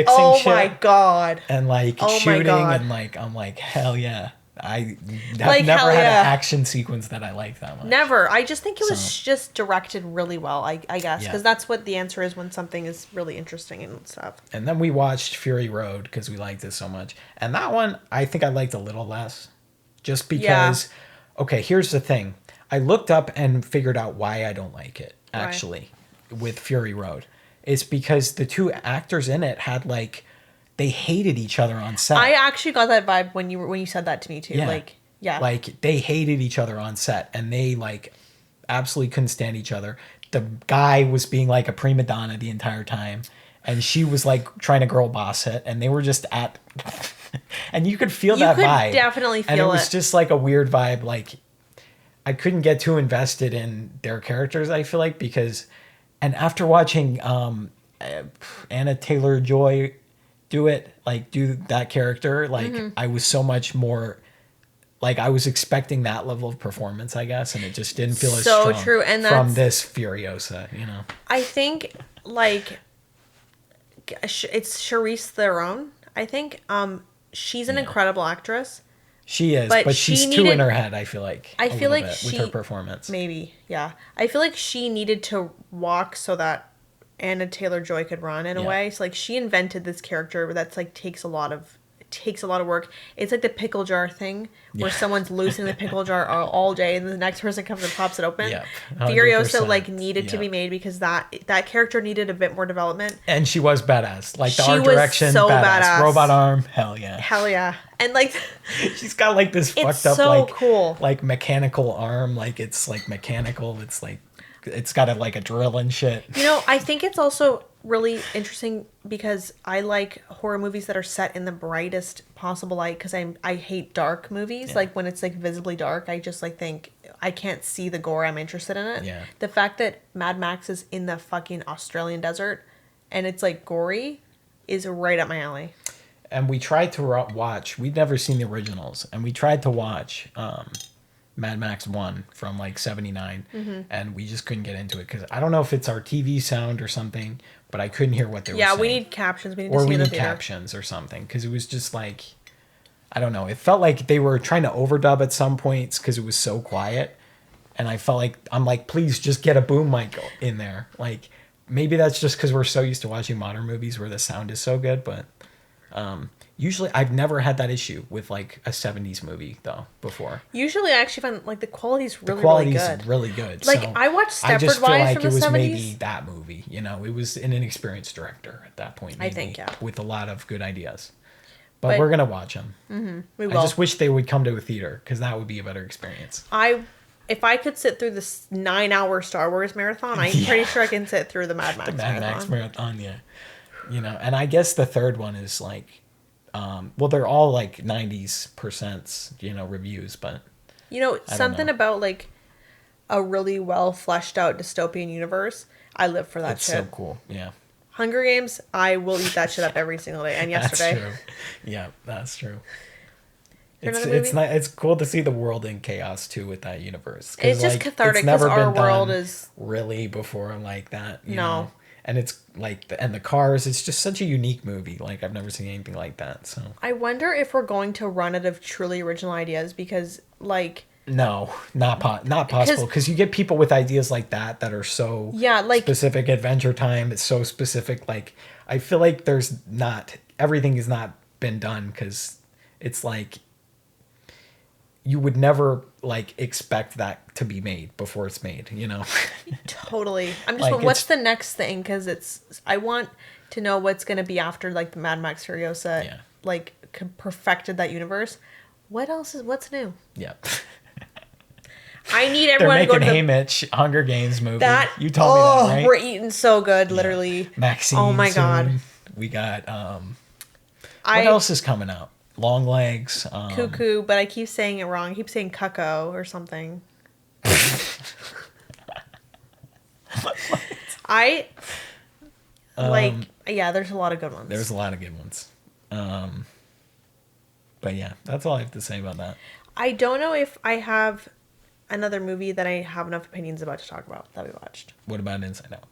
Oh my god. And like shooting and like, I'm like, hell yeah. I have like, never had an action sequence that I like that much. Never. I just think it was just directed really well, I guess, because that's what the answer is when something is really interesting and stuff. And then we watched Fury Road because we liked it so much. And that one, I think I liked a little less. Just because, okay, here's the thing. I looked up and figured out why I don't like it, actually, with Fury Road. It's because the 2 actors in it had like... They hated each other on set. I actually got that vibe when you said that to me too. Yeah. Like they hated each other on set, and they like absolutely couldn't stand each other. The guy was being like a prima donna the entire time, and she was like trying to girl boss it, and they were just at, and you could feel You that could vibe. definitely And it feel was it. just like a weird vibe. Like I couldn't get too invested in their characters, I feel like, because, and after watching Anna Taylor-Joy do that character, like I was so much more, like I was expecting that level of performance, I guess, and it just didn't feel as So strong true, and from that's- this Furiosa, you know. I think like it's Charlize Theron. I think she's an incredible actress. She is, But but she she's too in needed- her head, I feel like. I a feel little like bit she with her performance. Maybe, yeah. I feel like she needed to walk so that Anna Taylor-Joy could run in a Yeah. way. So like she invented this character that's like takes a lot of work. It's like the pickle jar thing where Yeah. someone's losing the pickle jar all day and the next person comes and pops it open. Yep, Furiosa 100%. like needed to be Yep. made because that character needed a bit more development. And she was badass. Like the She art was direction, so badass. badass. Robot arm, hell yeah. Hell yeah. And like She's got like this It's fucked up so like cool. like mechanical arm, like it's like mechanical. It's like it's got a drill and shit. You know, I think it's also really interesting because I like horror movies that are set in the brightest possible light because I hate dark movies. Yeah. Like when it's like visibly dark, I just like think I can't see the gore. I'm interested in it. Yeah. The fact that Mad Max is in the fucking Australian desert and it's like gory is right up my alley. And we tried to watch. We'd never seen the originals, and we tried to watch Mad Max 1 from like 79, and we just couldn't get into it because I don't know if it's our TV sound or something, but I couldn't hear what they were saying. Yeah, we need captions. We need to or see we it in the need theater. captions or something because it was just like, I don't know. It felt like they were trying to overdub at some points because it was so quiet, and I felt like I'm like, please just get a boom mic in there. Like maybe that's just because we're so used to watching modern movies where the sound is so good, but usually I've never had that issue with like a 70s movie though before. Usually I actually find like the quality's really, The quality's really good. really good. Like, So I watched I just Stepford feel Wives like from it the was 70s. maybe that movie, you know, it was an inexperienced director at that point. I think, yeah. With a lot of good ideas. But But- we're going to watch them. We I will. just wish they would come to a theater because that would be a better experience. If I could sit through this 9-hour Star Wars marathon, I'm Yeah. pretty sure I can sit through the Mad Max Mad marathon. Max Marathon, yeah. You know, and I guess the third one is like, well, they're all like 90s%, you know, reviews, but You know, don't something know. about like a really well fleshed out dystopian universe. I live for that it's shit. so cool. Yeah. Hunger Games, I will eat that shit up every single day. And yesterday, That's true. Yeah, that's true. Another It's movie? not. It's cool to see the world in chaos too with that universe. 'Cause, It's just cathartic 'cause never our been done world is- really before like that. You No. know? And it's like and the cars. It's just such a unique movie. Like I've never seen anything like that. So I wonder if we're going to run out of truly original ideas because, like, no, not possible. Because you get people with ideas like that are so Yeah, like- specific. Adventure Time. It's so specific. Like I feel like there's not everything has not been done because it's like you would never like expect that to be made before it's made, you know. totally. I'm just Like, wondering, what's it's- the next thing? Because I want to know what's going to be after, like, the Mad Max Furiosa, Yeah. like, perfected that universe. What's new? Yeah. I need They're everyone to go making to the Haymitch Hunger Games movie. that. You told me that, right? We're eating so good, literally. Maxine. Oh my God. soon. We got what I else is coming out? Long Legs. cuckoo, but I keep saying it wrong. I keep saying cuckoo or something. I like yeah. There's a lot of good ones. There's a lot of good ones. But yeah, that's all I have to say about that. I don't know if I have another movie that I have enough opinions about to talk about that we watched. What about Inside Out?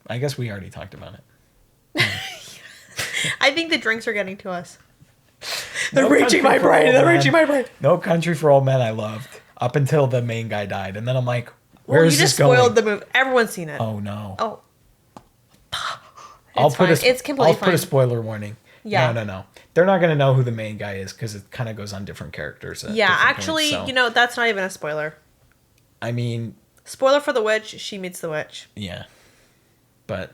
I guess we already talked about it. I think the drinks are getting to us. No They're reaching my Country for brain. Old They're Men. reaching my brain. No Country for Old Men I loved up until the main guy died, and then I'm like, Well, where's you this just going? spoiled the movie. Everyone's seen it. Oh no. Oh. I'll It's put fine. It's completely I'll put a fine. spoiler warning. Yeah. No. They're not gonna know who the main guy is because it kind of goes on different characters. at Yeah, different actually, points, so. you know, that's not even a spoiler. I mean, Spoiler for the witch, she meets the witch. yeah. But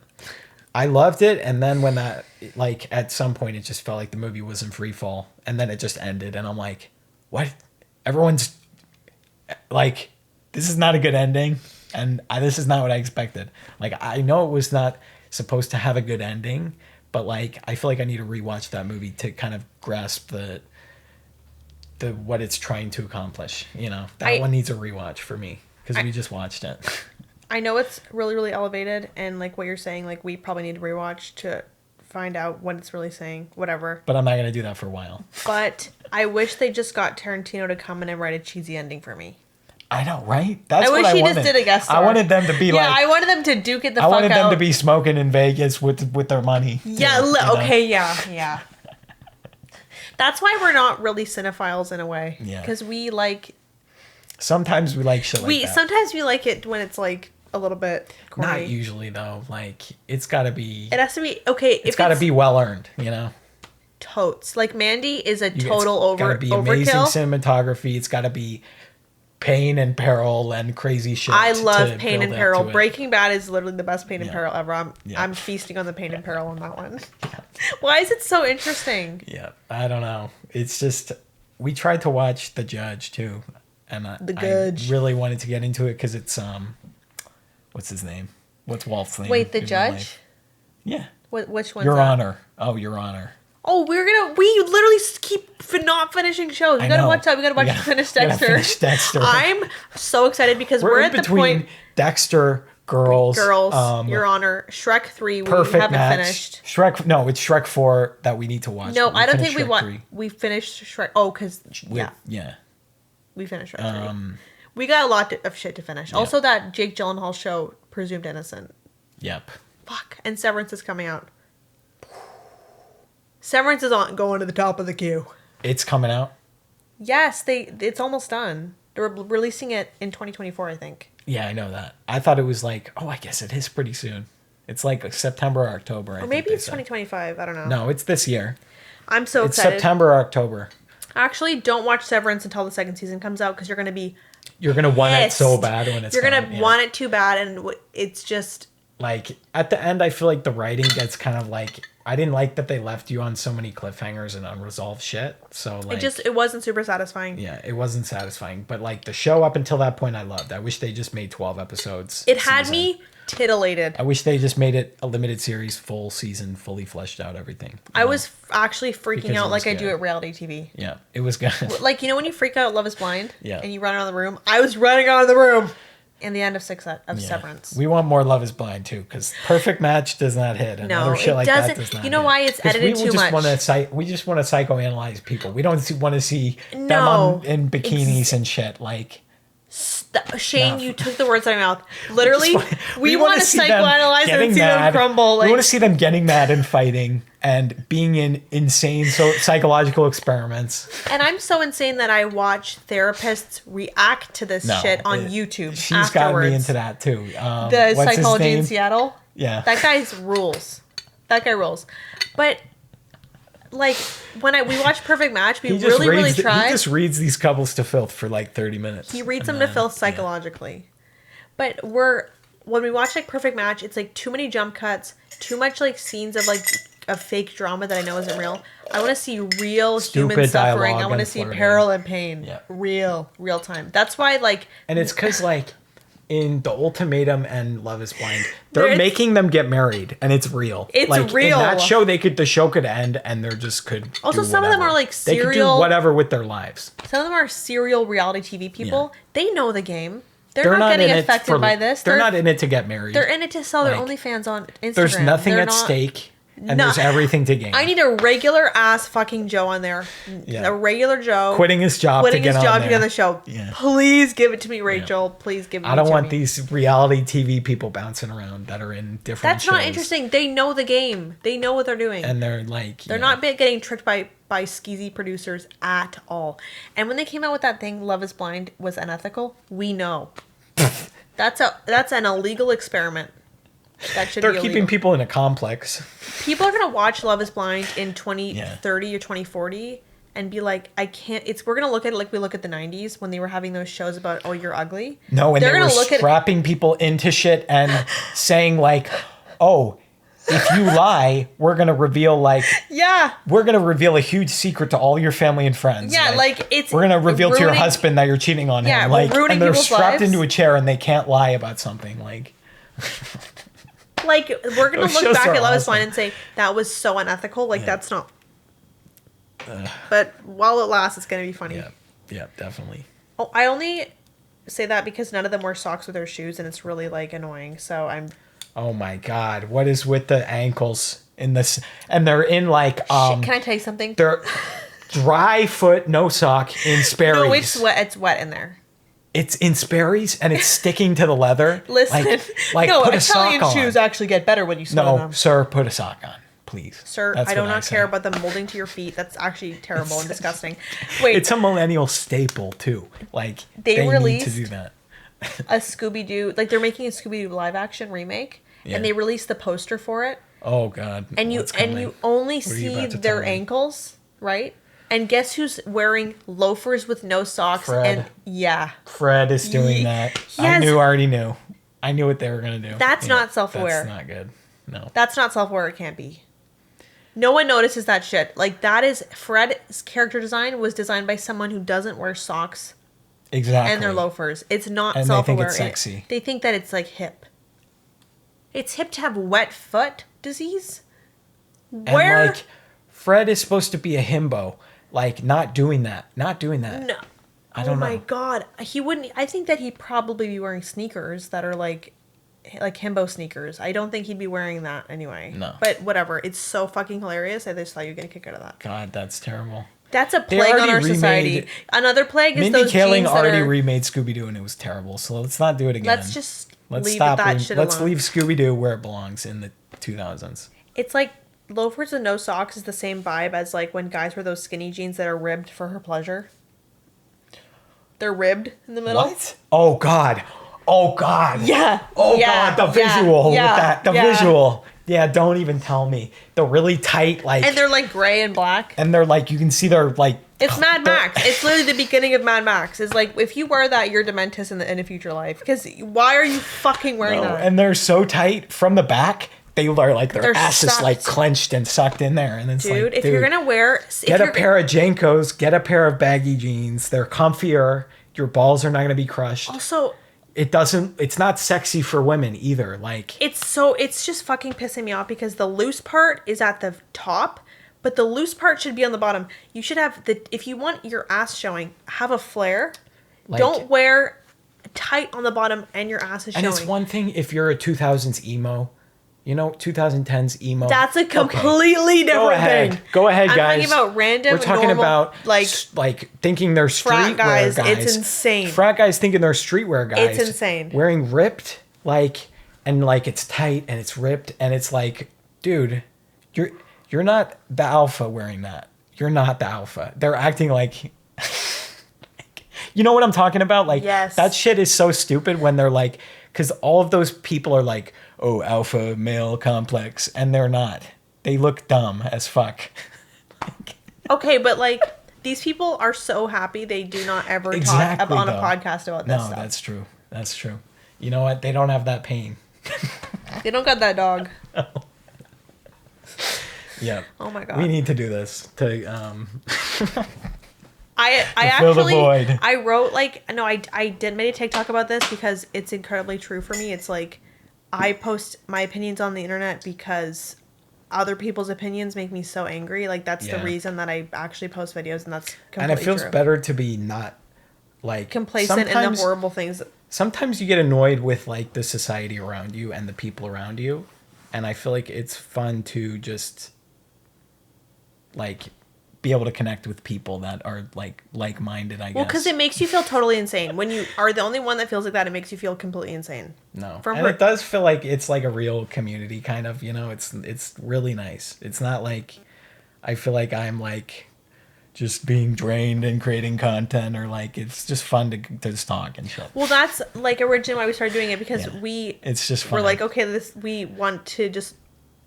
I loved it, and then when that, like, at some point, it just felt like the movie was in free fall, and then it just ended, and I'm like, what? Everyone's like, this is not a good ending, and this is not what I expected. Like, I know it was not supposed to have a good ending, but like I feel like I need to rewatch that movie to kind of grasp the what it's trying to accomplish. You know, that one needs a rewatch for me because we just watched it. I know it's really, really elevated, and like what you're saying, like we probably need to rewatch to find out what it's really saying, whatever. But I'm not gonna do that for a while. But I wish they just got Tarantino to come in and write a cheesy ending for me. I know, right? That's I wish what he I wanted. just did a guest star. I wanted them to be like. Yeah, I wanted them to duke it the I fuck out. wanted them to be smoking in Vegas with their money. Yeah, okay, yeah. That's why we're not really cinephiles in a way. Yeah. Because we like. Sometimes we like shit like that. Sometimes we like it when it's like a little bit corny. Not usually though. Like it's got to be. It has to be okay. It's got to be well earned, you know. Totes like Mandy is a total It's got to be amazing cinematography. It's got to be pain and peril and crazy shit. I love pain and peril. Breaking Bad is literally the best pain and peril ever. I'm feasting on the pain and peril on that one. Yeah. Why is it so interesting? Yeah, I don't know. It's just we tried to watch The Judge too, and I really wanted to get into it because it's what's his name? What's Wolf's name? Wait, The Judge? Yeah. Which one? Your Honor. Oh, Your Honor. Oh, we literally keep not finishing shows. We gotta watch that. We gotta finish Dexter. Finish Dexter. I'm so excited because we're at the point. Dexter, Girls, Your Honor, Shrek 3. We Perfect haven't Match. finished. It's Shrek 4 that we need to watch. No, I don't think we finished Shrek. Oh, because yeah, we finished Shrek 3. We got a lot of shit to finish. Yeah. Also, that Jake Gyllenhaal show, Presumed Innocent. Yep. Fuck, and Severance is coming out. Severance is going to the top of the queue. It's coming out? Yes, it's almost done. They're releasing it in 2024, I think. Yeah, I know that. I thought it was like, I guess it is pretty soon. It's like September or October. Or maybe it's 2025. I don't know. No, it's this year. I'm so excited. It's September or October. Actually, don't watch Severance until the second season comes out because you're going to be You're going to want it so bad when it's You're going to want it too bad, and it's just... Like, at the end, I feel like the writing gets kind of like... I didn't like that they left you on so many cliffhangers and unresolved shit. So like it wasn't super satisfying. Yeah, it wasn't satisfying. But like the show up until that point I loved. I wish they just made 12 episodes. It had me titillated. I wish they just made it a limited series, full season, fully fleshed out everything. I was actually freaking out like I do at reality TV. Yeah, it was good. Like, you know when you freak out at Love is Blind? Yeah. And you run around the room? I was running out of the room. In the end of Severance. We want more Love is Blind too, because Perfect Match does not hit. And other shit like that does not You know why it's edited too much? We just want to psychoanalyze people. We don't want to see them in bikinis and shit. Like, Shane, you took the words out of my mouth. Literally, we want to psychoanalyze them and see them crumble. We want to see them getting mad and fighting and being in insane psychological experiments. And I'm so insane that I watch therapists react to this shit on YouTube. She's gotten me into that too. The Psychology in Seattle. Yeah, that guy's rules. That guy rules. But like when we watch Perfect Match, we really try. He just reads these couples to filth for like 30 minutes. He reads them to filth psychologically. But when we watch like Perfect Match, it's like too many jump cuts, too much like scenes of like a fake drama that I know isn't real. I want to see real human suffering. I want to see peril and pain. Yeah. Real time. That's why like... And it's because like in The Ultimatum and Love is Blind, they're making them get married and it's real. It's like, real. In that show, the show could end and they just could Also, some of them are like serial... They could do whatever with their lives. Some of them are serial reality TV people. Yeah. They know the game. They're not getting affected by this. They're not in it to get married. They're in it to sell their OnlyFans on Instagram. There's nothing at stake. And there's everything to gain. I need a regular ass fucking Joe on there. Yeah. A regular Joe. Quitting his job to get on I don't want these reality TV people bouncing around that are in different shows. That's not interesting. They know the game. They know what they're doing. And they're like... They're not getting tricked by skeezy producers at all. And when they came out with that thing, Love is Blind was unethical, we know. That's an illegal experiment. They're keeping people in a complex. People are going to watch Love is Blind in 2030 or 2040 and be like, I can't... We're going to look at it like we look at the 90s when they were having those shows about, oh, you're ugly. No, and they were strapping people into shit and saying like, oh, if you lie, we're going to reveal like... Yeah. We're going to reveal a huge secret to all your family and friends. Yeah, like it's... We're going to reveal to your husband that you're cheating on him. Like, ruining and they're people's strapped lives. into a chair and they can't lie about something. Like... Like, we're gonna Those look shows back are at Love Is awesome. Blind and say that was so unethical. Like, Yeah. that's not. But while it lasts, it's gonna be funny. Yeah, yeah, definitely. Oh, I only say that because none of them wear socks with their shoes, and it's really like annoying. So I'm. Oh my God, what is with the ankles in this? And they're in like Shit, can I tell you something? they're dry foot, no sock in Sperry's. No, it's wet. It's wet in there. It's in Sperry's and it's sticking to the leather. Listen, like no, put a Italian sock on. shoes actually get better when you sweat on No, them. sir, put a sock on, please. Sir, That's I do what not say. care about them molding to your feet. That's actually terrible and disgusting. Wait, It's a millennial staple too. Like They they need released- to do that. a Scooby-Doo, like they're making a Scooby-Doo live action remake, Yeah. and they released the poster for it, Oh God. and you what's coming? only What are you see about to their tell me? ankles, right? And guess who's wearing loafers with no socks? Fred. And yeah, Fred is doing Ye- that. he has- Already knew. I knew what they were gonna do. That's not self-aware. That's not good. No. that's not self-aware. It can't be. No one notices that shit. Like, that is Fred's character design was designed by someone who doesn't wear socks Exactly. and their loafers. It's not And they think self-aware. it's sexy. They think that it's like hip. It's hip to have wet foot disease. And Where? like Fred is supposed to be a himbo. Like not doing that. Not doing that. No. I don't Oh my know. God. He wouldn't. I think that he'd probably be wearing sneakers that are like himbo sneakers. I don't think he'd be wearing that anyway. No. But whatever. It's so fucking hilarious. I just thought you were gonna kick out of that. God, that's terrible. That's a They plague on already our society. remade- Another plague is Mindy those Kaling jeans that already are. remade Scooby Doo and it was terrible. So let's not do it again. Let's just Let's leave stop. that shit Let's alone. leave Scooby Doo where it belongs in the 2000s. It's like loafers and no socks is the same vibe as like when guys wear those skinny jeans that are ribbed for her pleasure. They're ribbed in the middle. What? Oh God. Oh God. Yeah. Oh Yeah. God. The Yeah. visual with Yeah. that. The Yeah. visual. Yeah. Don't even tell me. The really tight like. And they're like gray and black. And they're like you can see they're like. It's Mad they're- Max. It's literally the beginning of Mad Max. It's like if you wear that, you're Dementis in a future life. Because why are you fucking wearing No, that? and they're so tight from the back. They are like their They're ass is sucked. like clenched and sucked in there, and it's Dude, like, if you're gonna wear, if get a you're, pair of Jankos, get a pair of baggy jeans. They're comfier. Your balls are not gonna be crushed. also, It doesn't. It's not sexy for women either. Like it's just fucking pissing me off because the loose part is at the top, but the loose part should be on the bottom. You should have if you want your ass showing, have a flare. Like- Don't wear tight on the bottom and your ass is and showing. it's one thing if you're a 2000s emo, 2010s emo. That's a Okay. completely different Go ahead. thing. Go ahead, I'm guys. talking about random. We're talking normal, about like like thinking they're frat streetwear guys. guys. It's insane. Frat guys thinking they're streetwear guys. It's insane. Wearing ripped and it's tight and it's ripped and it's like, dude, you're not the alpha wearing that. You're not the alpha. They're acting like. You know what I'm talking about? Like Yes. that shit is so stupid when they're like, because all of those people are like, oh, alpha male complex, and they're not. They look dumb as fuck. Okay, but like these people are so happy they do not ever Exactly, talk on a though. podcast about this No, stuff. that's true. That's true. You know what? They don't have that pain. They don't got that dog. Yeah. Oh my god. We need to do this to I to fill the actually void. I wrote I did make a TikTok about this because it's incredibly true for me. It's like I post my opinions on the internet because other people's opinions make me so angry. Like that's the Yeah. reason that I actually post videos, and that's completely and it feels true. better to be not like Complacent in the sometimes- horrible things. Sometimes you get annoyed with like the society around you and the people around you, and I feel like it's fun to just like be able to connect with people that are like-minded, I guess. Well, because it makes you feel totally insane. When you are the only one that feels like that, it makes you feel completely insane. No. From And her- it does feel like it's like a real community kind of, it's really nice. It's not like I feel like I'm like just being drained and creating content or like it's just fun to just talk and shit. Well, that's like originally why we started doing it because Yeah. we It's just were fun. like, okay, we want to just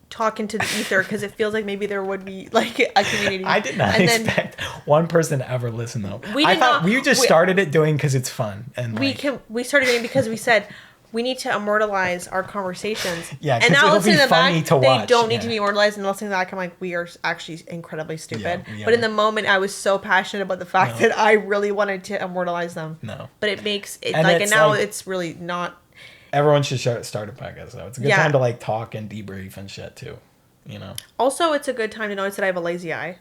talk into the ether because it feels like maybe there would be like a community. I did not and then expect one person to ever listen though. We I did thought not- we just we- started it doing because it's fun and we started doing it because we said we need to immortalize our conversations. Yeah, 'cause and now it'll listening be to the funny back, to they watch, don't need yeah. to be immortalized. And listening to that, I'm like, we are actually incredibly stupid. Yeah, we but in are. the moment, I was so passionate about the fact that I really wanted to immortalize them. No. But it makes it And like, it's and now like- it's really not. Everyone should start a podcast though. It's a good time to like talk and debrief and shit too. You know. Also, it's a good time to notice that I have a lazy eye.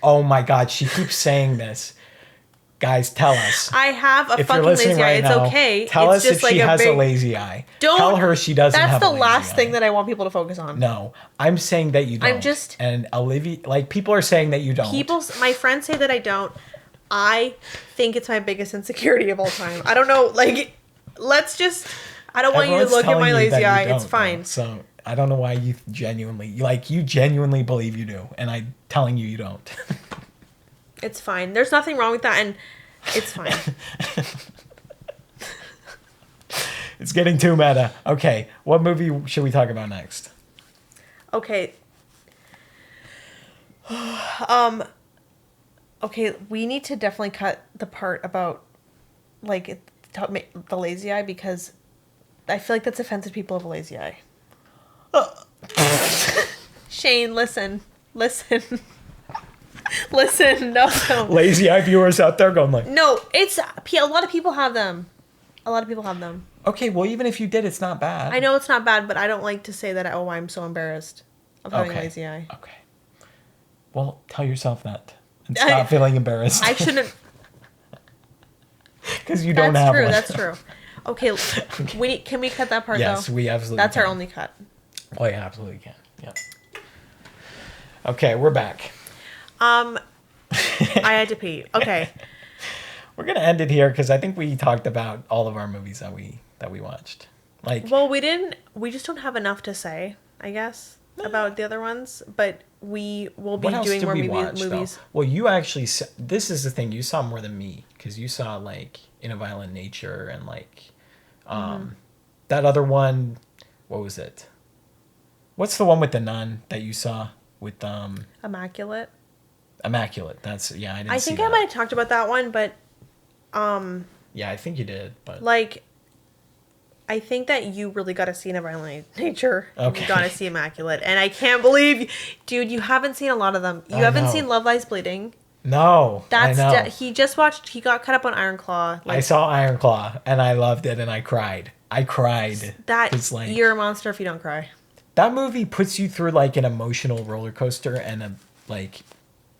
Oh my God, she keeps saying this. Guys, tell us. I have a fucking lazy eye. It's okay. Tell it's us just if she like has a lazy eye. Don't tell her she doesn't have a lazy eye. That's the last thing that I want people to focus on. No, I'm saying that you don't. And Olivia, like people are saying that you don't. My friends say that I don't. I think it's my biggest insecurity of all time. I don't know. Like, I don't want you to look at my lazy eye. It's fine. Though. So I don't know why you genuinely believe you do, and I'm telling you don't. It's fine. There's nothing wrong with that, and it's fine. It's getting too meta. Okay, what movie should we talk about next? Okay. Okay, we need to definitely cut the part about, like, the lazy eye, because I feel like that's offensive to people who have a lazy eye. Shane, listen. Listen, no. Lazy eye viewers out there going like... No, a lot of people have them. Okay, well, even if you did, it's not bad. I know it's not bad, but I don't like to say that, I'm so embarrassed of having a lazy eye. Okay. Well, tell yourself that. And stop feeling embarrassed. I shouldn't... Because you don't have one. That's true. Okay, can we cut that part, though? Yes, we absolutely That's can. our only cut. Oh, yeah, absolutely can. Yeah. Okay, we're back. I had to pee. Okay. We're gonna end it here because I think we talked about all of our movies that we watched. Like, well, we just don't have enough to say, I guess, about the other ones. But we will be doing more movies. Though? Well, you actually this is the thing. You saw more than me because you saw like In a Violent Nature and like that other one. What was it? What's the one with the nun that you saw with Immaculate? Immaculate. That's I didn't. I think I might have talked about that one, but yeah, I think you did, but like, I think that you really got to see In a Violent Nature. Okay. You got to see Immaculate, and I can't believe, dude, you haven't seen a lot of them. You haven't seen Love Lies Bleeding. No, I know. He just watched. He got cut up on Iron Claw. I saw Iron Claw, and I loved it, and I cried. That's like, you're a monster if you don't cry. That movie puts you through like an emotional roller coaster, and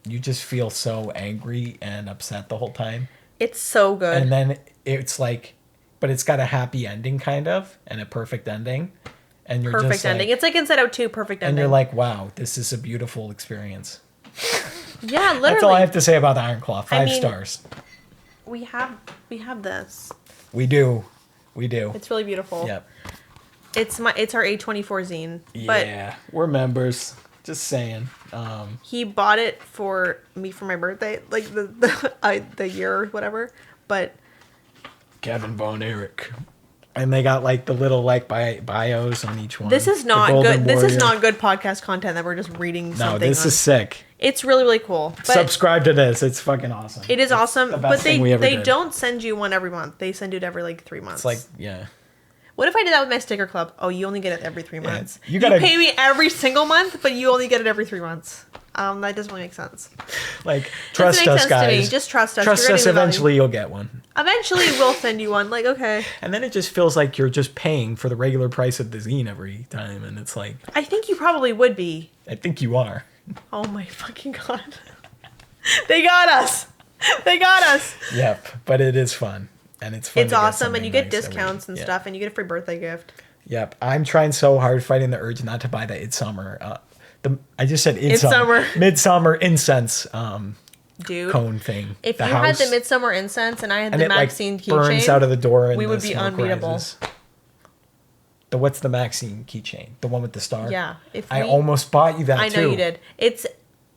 you just feel so angry and upset the whole time. It's so good. And then it's like, but it's got a happy ending kind of, and a perfect ending. And you're perfect just ending. Like, it's like Inside Out 2, perfect ending. And you're like, wow, this is a beautiful experience. Yeah, literally. That's all I have to say about the Iron Claw. 5 stars. We have this. We do. It's really beautiful. Yep. It's our A24 zine. Yeah, we're members. Just saying. He bought it for me for my birthday, like the year or whatever. But Kevin Von Erich. And they got like the little like bios on each one. This is not good. This is not good podcast content that we're just reading something. No, this is sick. It's really, really cool. But subscribe to this. It's fucking awesome. It is awesome. But they don't send you one every month. They send it every like 3 months. It's like, yeah. What if I did that with my sticker club? Oh, you only get it every 3 months. You pay me every single month, but you only get it every 3 months. That doesn't really make sense. Like, trust us, guys. Just trust us. Trust us. Eventually, you'll get one. Eventually, we'll send you one. Like, okay. And then it just feels like you're just paying for the regular price of the zine every time, and it's like. I think you probably would be. I think you are. Oh my fucking god! They got us. They got us. Yep, but it is fun. And it's fun. It's awesome, and you get discounts and stuff, and you get a free birthday gift. Yep, I'm trying so hard fighting the urge not to buy the Midsummer. I just said Midsummer incense dude cone thing. If you had the Midsummer incense and I had the Maxine keychain, burns out of the door, and we would be unbeatable. What's the Maxine keychain? The one with the star? Yeah. I almost bought you that too. I know you did.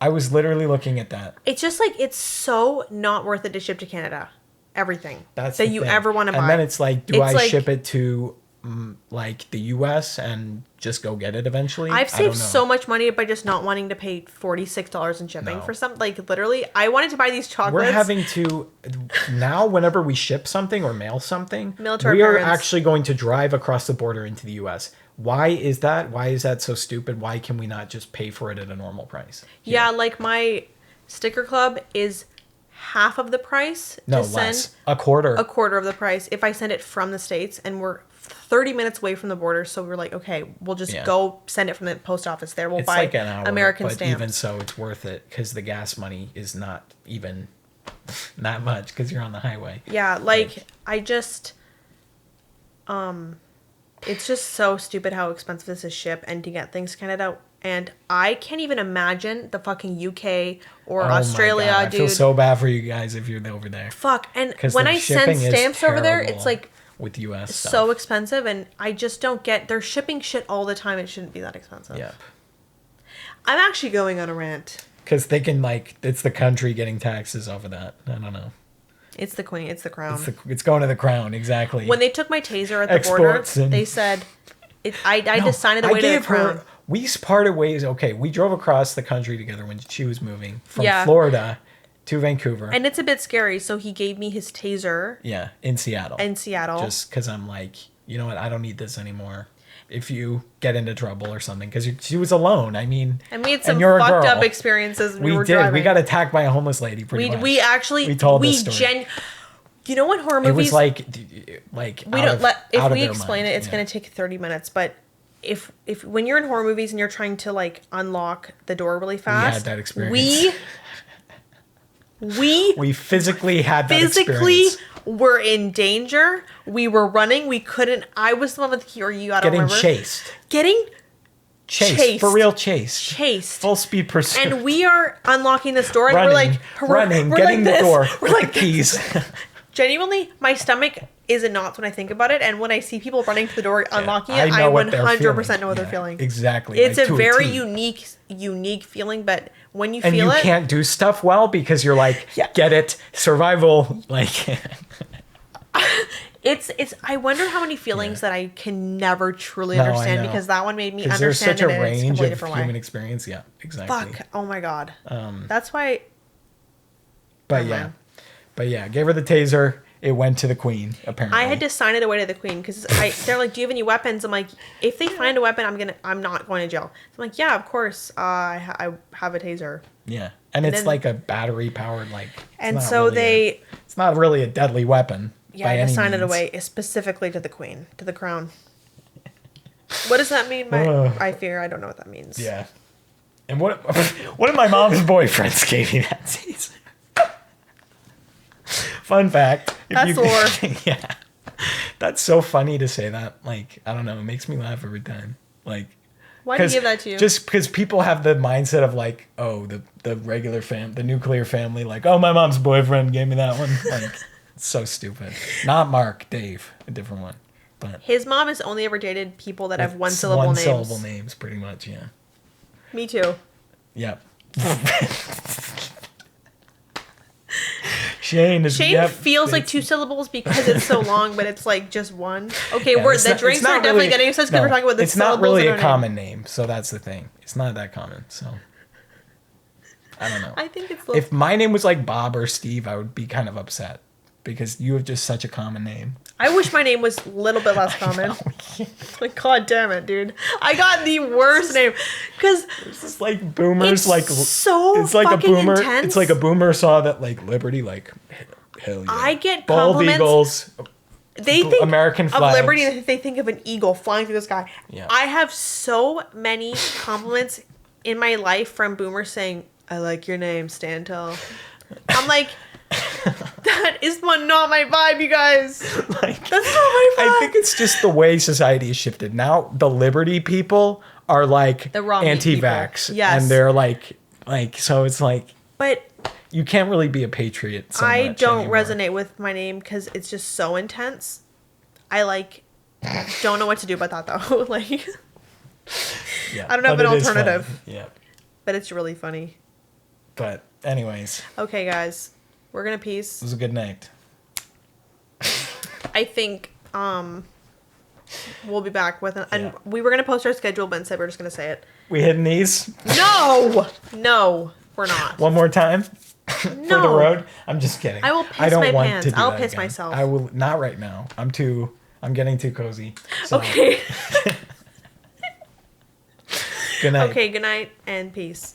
I was literally looking at that. It's just like, it's so not worth it to ship to Canada. Everything that you ever want to buy. And then it's like, do I ship it to like the US and just go get it eventually? I've saved so much money by just not wanting to pay $46 in shipping for something. Like, literally, I wanted to buy these chocolates. We're having to now, whenever we ship something or mail something, we are actually going to drive across the border into the US. Why is that? Why is that so stupid? Why can we not just pay for it at a normal price? Yeah, like my sticker club is half of the price. No, less. A quarter. A quarter of the price if I send it from the States, and we're 30 minutes away from the border, so we were like, okay, we'll just go send it from the post office there. We'll It's buy like an hour, American but stamps. even so, it's worth it because the gas money is not even that much because you're on the highway. Yeah, like I just, it's just so stupid how expensive this is ship and to get things Canada. And I can't even imagine the fucking UK or Australia, my God. dude. I feel so bad for you guys if you're over there. Fuck. And when I send stamps over there, it's like with US stuff. So expensive, and I just don't get. They're shipping shit all the time. It shouldn't be that expensive. Yep. I'm actually going on a rant. Because they can it's the country getting taxes off of that. I don't know. It's the queen. It's the crown. It's going to the crown, exactly. When they took my taser at the border, they said, I just signed it away to the crown. We parted ways. Okay, we drove across the country together when she was moving from Florida to Vancouver. And it's a bit scary, so he gave me his taser. Yeah, in Seattle. Just because I'm like, you know what? I don't need this anymore. If you get into trouble or something, because she was alone. I mean, and we had some fucked up experiences when we were driving. We got attacked by a homeless lady. Pretty much. We actually told this story. You know what horror movies? It was like we don't let. If we explain it, it's gonna take 30 minutes. But if when you're in horror movies and you're trying to like unlock the door really fast, we had that experience. We physically had that experience. Were in danger. We were running. We couldn't. I was the one with the key, or you. I don't remember. Getting chased. For real, chased. Full speed pursuit. And we are unlocking this door, and running, we're getting like the door. We're like the keys. Genuinely, my stomach is in knots when I think about it, and when I see people running to the door, unlocking it, I 100% know what they're feeling. Exactly. It's a very unique feeling, but when you feel it, and you can't do stuff well because you're like, get it, survival, like. It's. I wonder how many feelings that I can never truly understand, because that one made me understand there's such it a in range a completely of different human way. experience. Yeah, exactly. Fuck. Oh my God. That's why. But yeah, gave her the taser. It went to the queen, apparently. I had to sign it away to the queen because they're like, "Do you have any weapons?" I'm like, "If they find a weapon, I'm not going to jail." I'm like, "Yeah, of course. I have a taser." Yeah, and it's like a battery powered like. And so it's not really a deadly weapon. Yeah, I had to sign it away specifically to the queen, to the crown. What does that mean? I fear I don't know what that means. Yeah, and what if my mom's boyfriends gave me that taser? Fun fact. That's lore. Yeah. That's so funny to say that. Like, I don't know. It makes me laugh every time. Like, why do you give that to you? Just because people have the mindset of like, oh, the regular the nuclear family, like, oh, my mom's boyfriend gave me that one. Like, it's so stupid. Not Mark, Dave, a different one. But his mom has only ever dated people that have one syllable names. One syllable names, pretty much, yeah. Me too. Yep. Shane feels like two syllables because it's so long, but it's like just one. Okay, the drinks are definitely getting us because we're talking about the syllables. It's not really a common name, so that's the thing. It's not that common, so I don't know. I think it's. If my name was like Bob or Steve, I would be kind of upset because you have just such a common name. I wish my name was a little bit less common. Like, God damn it, dude! I got the worst name because it's just like boomers. It's like so it's like fucking a boomer. intense. It's like a boomer saw that like Liberty, like hell yeah. I get bald compliments. eagles. They think American flags. Of Liberty, and they think of an eagle flying through the sky. Yeah. I have so many compliments in my life from boomers saying, "I like your name, Stantel." I'm like. That is not my vibe, you guys. Like, that's not my vibe. I think it's just the way society has shifted. Now the Liberty people are like the wrong anti-vax. People. Yes. And they're like so it's like. But you can't really be a patriot so I much don't anymore. resonate with my name because it's just so intense. I don't know what to do about that though. Like, yeah, I don't have an alternative. Yeah. But it's really funny. But anyways. Okay, guys. We're gonna peace. It was a good night. I think we'll be back with and we were gonna post our schedule, but instead we're just gonna say it. We hitting these? No, we're not. One more time for the road. I'm just kidding. I will piss I don't my want pants. to do I'll that piss again. myself. I will not right now. I'm getting too cozy. So. Okay. Good night. Okay. Good night and peace.